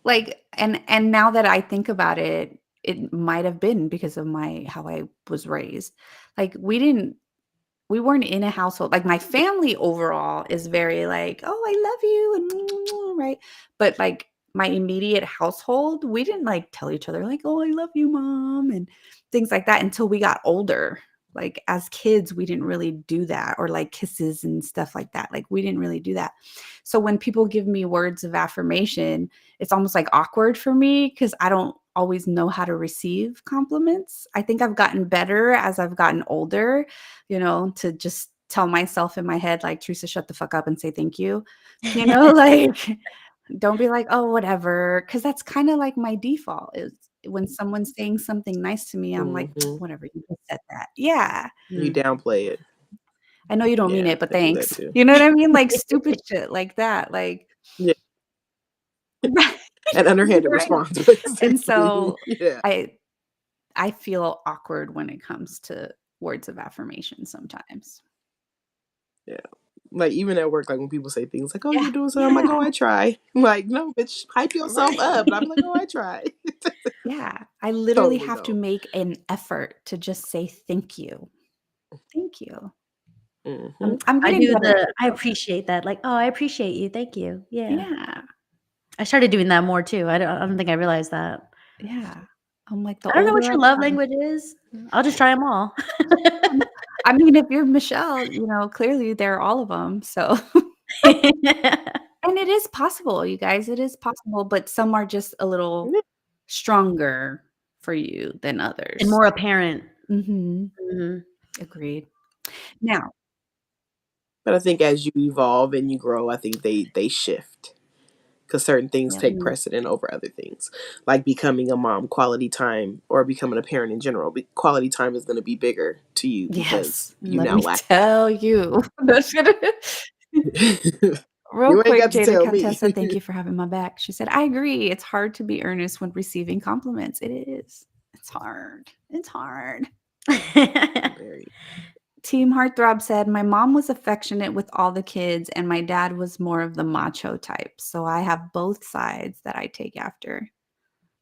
Speaker 1: like and now that I think about it, it might have been because of my how I was raised. Like we weren't in a household like my family overall is very like, "Oh, I love you," and right? But like my immediate household, we didn't like tell each other like, "Oh, I love you, mom," and things like that until we got older. Like as kids, we didn't really do that or like kisses and stuff like that. Like we didn't really do that. So when people give me words of affirmation, it's almost like awkward for me because I don't always know how to receive compliments. I think I've gotten better as I've gotten older, to just tell myself in my head, like, Teresa, shut the fuck up and say thank you. Like, don't be like, oh, whatever. Cause that's kind of like my default is when someone's saying something nice to me, I'm like,
Speaker 2: Mm-hmm.
Speaker 1: whatever, you just said that. Yeah.
Speaker 2: You
Speaker 3: Mm.
Speaker 2: downplay it.
Speaker 1: I know you don't mean
Speaker 2: Yeah,
Speaker 1: it, but
Speaker 2: I do that
Speaker 1: thanks.
Speaker 2: too.
Speaker 1: You know what I mean? Like stupid shit like that. Like,
Speaker 2: Yeah,
Speaker 1: right.
Speaker 2: an underhanded
Speaker 1: Right.
Speaker 2: response,
Speaker 1: And
Speaker 2: basically.
Speaker 1: so
Speaker 2: Yeah,
Speaker 1: I feel awkward when it comes to words of affirmation sometimes.
Speaker 2: yeah. Like even at work, like when people say things like, "Oh,
Speaker 1: Yeah.
Speaker 2: you're doing something," I'm like,
Speaker 1: Yeah.
Speaker 2: "Oh, I try." I'm like, no, bitch, hype yourself
Speaker 1: Right.
Speaker 2: up. And I'm like, "Oh, I try."
Speaker 1: Yeah. I literally
Speaker 2: Totally
Speaker 1: have to
Speaker 2: don't.
Speaker 1: make an effort to just say thank you. Thank you.
Speaker 2: Mm-hmm.
Speaker 1: I'm
Speaker 3: I
Speaker 1: getting
Speaker 3: do
Speaker 1: better at
Speaker 3: the
Speaker 1: it
Speaker 3: I
Speaker 1: though.
Speaker 3: appreciate that, like, "Oh, I appreciate you, thank you." Yeah.
Speaker 1: Yeah.
Speaker 3: I started doing that more too. I don't think I realized that.
Speaker 1: Yeah. I'm like the
Speaker 3: I don't know what
Speaker 1: older
Speaker 3: your
Speaker 1: I've
Speaker 3: love
Speaker 1: gotten.
Speaker 3: language is. I'll just try them all.
Speaker 1: I mean, if you're Michelle, clearly they're all of them. So and it is possible, you guys. It is possible, but some are just a little stronger for you than
Speaker 3: And
Speaker 1: others.
Speaker 3: more apparent.
Speaker 1: Mhm.
Speaker 3: Mhm.
Speaker 1: Agreed. Now,
Speaker 2: But I think as you evolve and you grow, I think they shift because certain things
Speaker 1: yep.
Speaker 2: take
Speaker 3: Mm.
Speaker 2: precedent over other things, like becoming a mom, quality time, or becoming a parent in general. Quality time is going to be bigger to you because
Speaker 1: Yes,
Speaker 2: you
Speaker 1: let
Speaker 2: now
Speaker 1: me
Speaker 2: lack
Speaker 1: tell you. That's gonna
Speaker 2: that.
Speaker 1: Real
Speaker 2: You ain't
Speaker 1: quick,
Speaker 2: got to
Speaker 1: Jada
Speaker 2: tell me.
Speaker 1: Contessa, thank you for having my back. She said, "I agree. It's hard to be earnest when receiving compliments. It is. It's hard. It's hard."
Speaker 2: Very.
Speaker 1: Team Heartthrob said, "My mom was affectionate with all the kids, and my dad was more of the macho type. So I have both sides that I take after."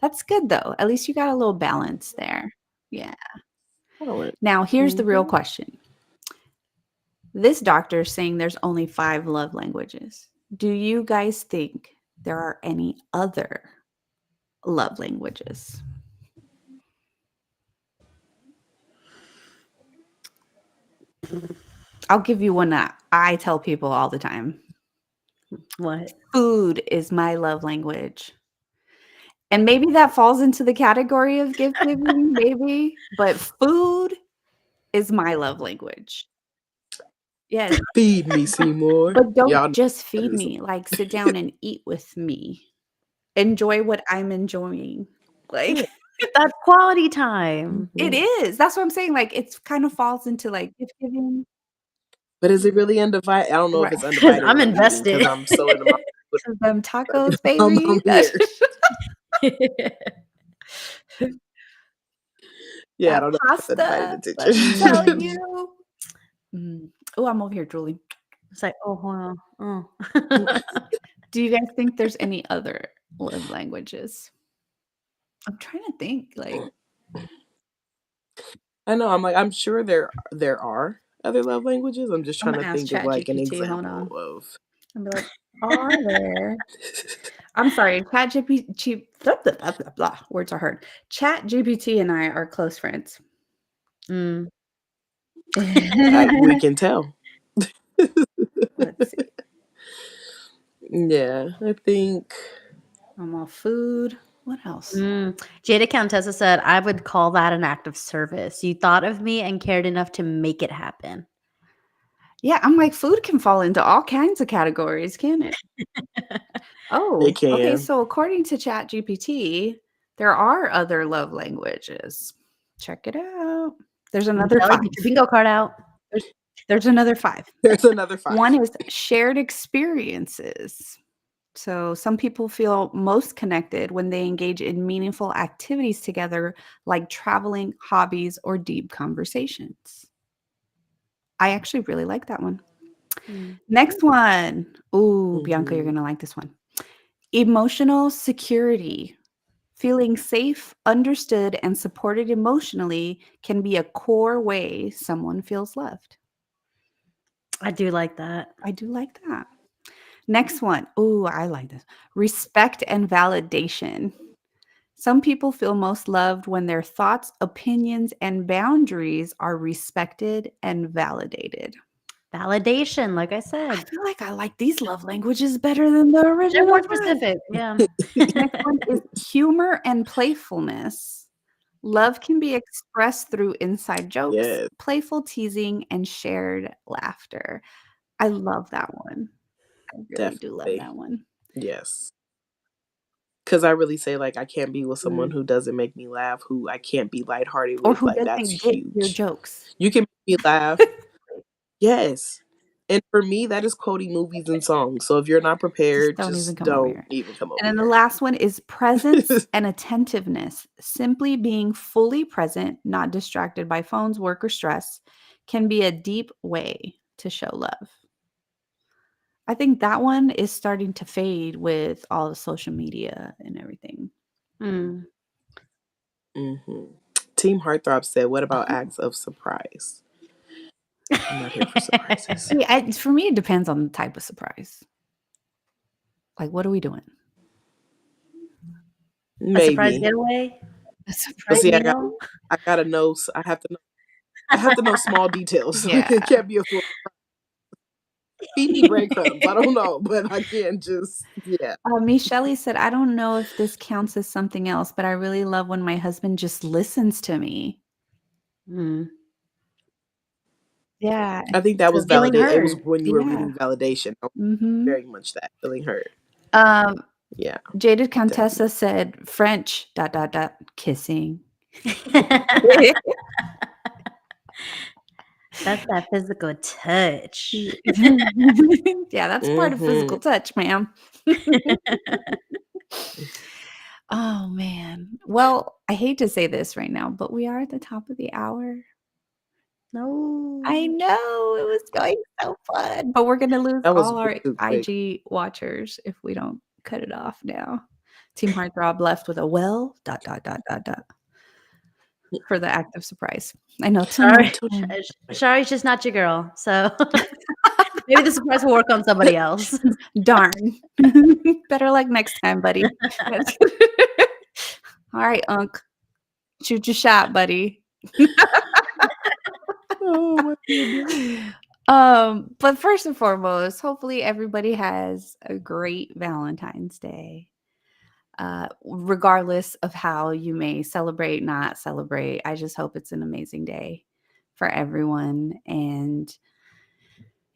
Speaker 1: That's good, though. At least you got a little balance there. Yeah.
Speaker 2: Talent.
Speaker 1: Now, here's the real
Speaker 2: Mm-hmm.
Speaker 1: question. This doctor is saying there's only 5 love languages. Do you guys think there are any other love languages? I'll give you one that I tell people all the time.
Speaker 3: What?
Speaker 1: Food is my love language. And maybe that falls into the category of gift giving, maybe, but food is my love language. Yes,
Speaker 2: Feed me, Seymour.
Speaker 1: but don't
Speaker 2: Y'all know
Speaker 1: just
Speaker 2: that
Speaker 1: feed
Speaker 2: is.
Speaker 1: me, like, sit down and eat with me. Enjoy what I'm enjoying.
Speaker 2: Yeah.
Speaker 1: Like,
Speaker 3: That's quality time.
Speaker 1: it
Speaker 2: Mhm.
Speaker 1: is. That's what I'm saying, like, it's kind of falls into, like, gift giving.
Speaker 2: But is it really undivided? I don't know if
Speaker 1: Right.
Speaker 2: it's
Speaker 3: 'Cause
Speaker 2: undivided
Speaker 3: I'm
Speaker 2: when I'm eating because
Speaker 3: invested.
Speaker 2: I'm so into my food.
Speaker 1: 'Cause them tacos,
Speaker 2: I'm
Speaker 1: baby.
Speaker 2: here. Yeah, I
Speaker 1: That
Speaker 2: don't know if it's undivided
Speaker 1: pasta, let me tell
Speaker 2: attention.
Speaker 3: Mm.
Speaker 1: you. Mm. Oh, I'm over here drooling.
Speaker 3: It's like, "Oh, wow. Oh."
Speaker 1: Do you guys think there's any other love languages? I'm trying to think, like,
Speaker 2: I know. I'm like, I'm sure there are other love languages. I'm just
Speaker 1: I'm
Speaker 2: trying
Speaker 1: gonna
Speaker 2: to
Speaker 1: ask
Speaker 2: think of like an
Speaker 1: ChatGPT, hold
Speaker 2: example
Speaker 1: on.
Speaker 2: of.
Speaker 1: And be like, "Are there" I'm sorry, ChatGPT blah, blah, blah, blah, blah, words are hard. ChatGPT and I are close friends.
Speaker 3: Mm.
Speaker 2: We can tell.
Speaker 1: Let's see.
Speaker 2: Yeah, I think.
Speaker 1: I'm all food. What else?
Speaker 3: Mm. Jada Countessa said, "I would call that an act of service. You thought of me and cared enough to make it happen."
Speaker 1: Yeah, I'm like, food can fall into all kinds of categories, can it?
Speaker 2: It
Speaker 1: Oh, okay,
Speaker 2: can.
Speaker 1: so according to ChatGPT, there are other love languages. Check it out. There's another
Speaker 3: Kelly,
Speaker 1: 5.
Speaker 3: get your bingo card out.
Speaker 1: There's another 5.
Speaker 2: There's another five.
Speaker 1: One is shared experiences. So some people feel most connected when they engage in meaningful activities together, like traveling, hobbies, or deep conversations. I actually really like that one.
Speaker 3: Mm.
Speaker 1: Next one. Ooh, Bianca, you're
Speaker 2: Mm-hmm.
Speaker 1: going to like this one. Emotional security. Feeling safe, understood, and supported emotionally can be a core way someone feels loved.
Speaker 3: I do like that.
Speaker 1: I do like that. Next one. Ooh, I like this. Respect and validation. Some people feel most loved when their thoughts, opinions, and boundaries are respected and validated.
Speaker 3: Validation, like I
Speaker 1: I
Speaker 3: said.
Speaker 1: feel like I like these love languages better than the
Speaker 3: They're more
Speaker 1: original one.
Speaker 3: specific, yeah.
Speaker 1: Next one is humor and playfulness. Love can be expressed through inside jokes,
Speaker 2: Yes,
Speaker 1: playful teasing, and shared laughter. I love that one. I really do love
Speaker 2: definitely.
Speaker 1: that one.
Speaker 2: Yes. Because I really say, like, I can't be with someone
Speaker 3: Mm.
Speaker 2: who doesn't make me laugh, who I can't be lighthearted
Speaker 1: Or
Speaker 2: with.
Speaker 1: who
Speaker 2: Like, that's
Speaker 1: doesn't get your
Speaker 2: huge.
Speaker 1: jokes.
Speaker 2: You can make me laugh. Yes. And for me, that is quoting movies and songs. So if you're not
Speaker 1: Just
Speaker 2: prepared,
Speaker 1: don't even
Speaker 2: just
Speaker 1: come over
Speaker 2: don't
Speaker 1: here.
Speaker 2: even come over
Speaker 1: And then the
Speaker 2: here.
Speaker 1: last one is presence and attentiveness. Simply being fully present, not distracted by phones, work, or stress, can be a deep way to show love. I think that one is starting to fade with all the social media and everything.
Speaker 3: Mm.
Speaker 2: Hmm. Team Heartthrob said, what about acts of surprise? I'm not here for surprises.
Speaker 1: See, for me, it depends on the type of surprise. Like, what are we doing?
Speaker 3: A surprise
Speaker 2: Maybe.
Speaker 3: getaway?
Speaker 1: A
Speaker 2: But
Speaker 3: Free
Speaker 1: surprise?
Speaker 2: see,
Speaker 3: meal?
Speaker 2: I gotta know, I have to know small details.
Speaker 1: Yeah.
Speaker 2: It can't be a full feed me breadcrumbs. I don't know, but I can't just, yeah.
Speaker 1: Miss Shelley said, I don't know if this counts as something else, but I really love when my husband just listens to me.
Speaker 3: Mm.
Speaker 1: Yeah.
Speaker 2: I think that
Speaker 1: So
Speaker 2: was
Speaker 3: Feeling
Speaker 2: validate. It was
Speaker 3: heard.
Speaker 2: when you were
Speaker 1: yeah.
Speaker 2: reading validation.
Speaker 1: Mhm.
Speaker 2: Very much that feeling hurt.
Speaker 1: Um,
Speaker 2: Yeah,
Speaker 1: Jaded
Speaker 2: definitely.
Speaker 1: Contessa said French kissing.
Speaker 3: That's that physical touch.
Speaker 1: Yeah, that's part of
Speaker 2: Hmm.
Speaker 1: physical touch, ma'am. Oh, man. Well, I hate to say this right now, but we are at the top of the hour. I
Speaker 3: No.
Speaker 1: know, it was going so fun, but we're gonna lose
Speaker 2: That was
Speaker 1: all
Speaker 2: way
Speaker 1: our
Speaker 2: too quick.
Speaker 1: IG watchers if we don't cut it off now. Team Heartthrob left with a "well, for the act of surprise. I know till
Speaker 3: Sorry.
Speaker 1: next time.
Speaker 3: Shari's just not your girl, so maybe the surprise will work on somebody else.
Speaker 1: Darn. Better luck next time, buddy. All right, Unc. Shoot your shot, buddy.
Speaker 2: Oh my goodness.
Speaker 1: But first and foremost, hopefully everybody has a great Valentine's Day. Regardless of how you may celebrate, not celebrate, I just hope it's an amazing day for everyone. And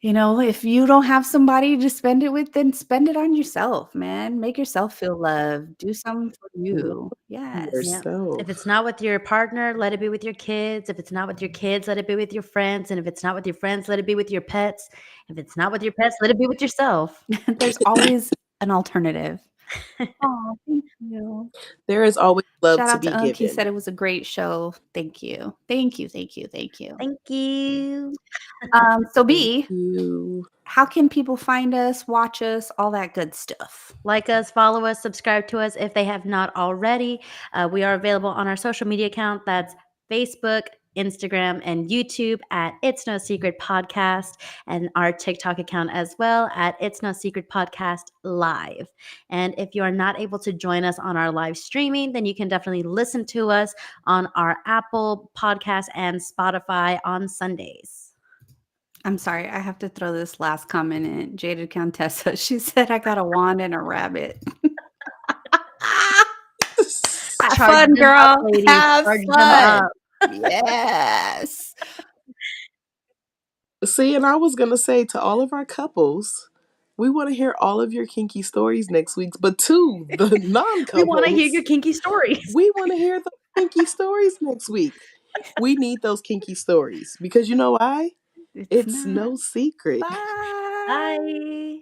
Speaker 1: if you don't have somebody to spend it with, then spend it on yourself, man. Make yourself feel loved. Do something for
Speaker 2: Love
Speaker 1: you. Yes.
Speaker 3: Yeah. If it's
Speaker 2: yourself.
Speaker 3: not with your partner, let it be with your kids. If it's not with your kids, let it be with your friends. And if it's not with your friends, let it be with your pets. If it's not with your pets, let it be with yourself.
Speaker 1: There's always an alternative. Oh, thank you.
Speaker 2: There is always love
Speaker 1: Shout
Speaker 2: to
Speaker 1: out
Speaker 2: be
Speaker 1: to Unc. He
Speaker 2: given.
Speaker 1: said it was a great show. Thank you. Thank you. Thank you. Thank you.
Speaker 3: Thank you.
Speaker 1: So
Speaker 2: Thank
Speaker 1: B,
Speaker 2: you.
Speaker 1: how can people find us, watch us, all that good stuff?
Speaker 3: Like us, follow us, subscribe to us if they have not already. We are available on our social media account. That's Facebook, Instagram, and YouTube at It's No Secret Podcast, and our TikTok account as well at It's No Secret Podcast Live. And if you are not able to join us on our live streaming, then you can definitely listen to us on our Apple Podcast and Spotify on Sundays.
Speaker 1: I'm sorry, I have to throw this last comment in. Jaded Countessa, she said, I got a wand and a rabbit. Have
Speaker 3: Charge
Speaker 1: fun,
Speaker 3: them up,
Speaker 1: girl.
Speaker 3: ladies.
Speaker 1: Have
Speaker 3: Charge them
Speaker 1: fun.
Speaker 3: up.
Speaker 1: Yes.
Speaker 2: See, and I was gonna say to all of our couples, we want to hear all of your kinky stories next week. But to the
Speaker 3: We want to hear
Speaker 2: non-couples,
Speaker 3: your kinky stories.
Speaker 2: we want to hear the kinky stories next week. We need those kinky stories because you know why?
Speaker 1: It's
Speaker 2: It's
Speaker 1: not.
Speaker 2: no secret.
Speaker 1: Bye.
Speaker 3: Bye.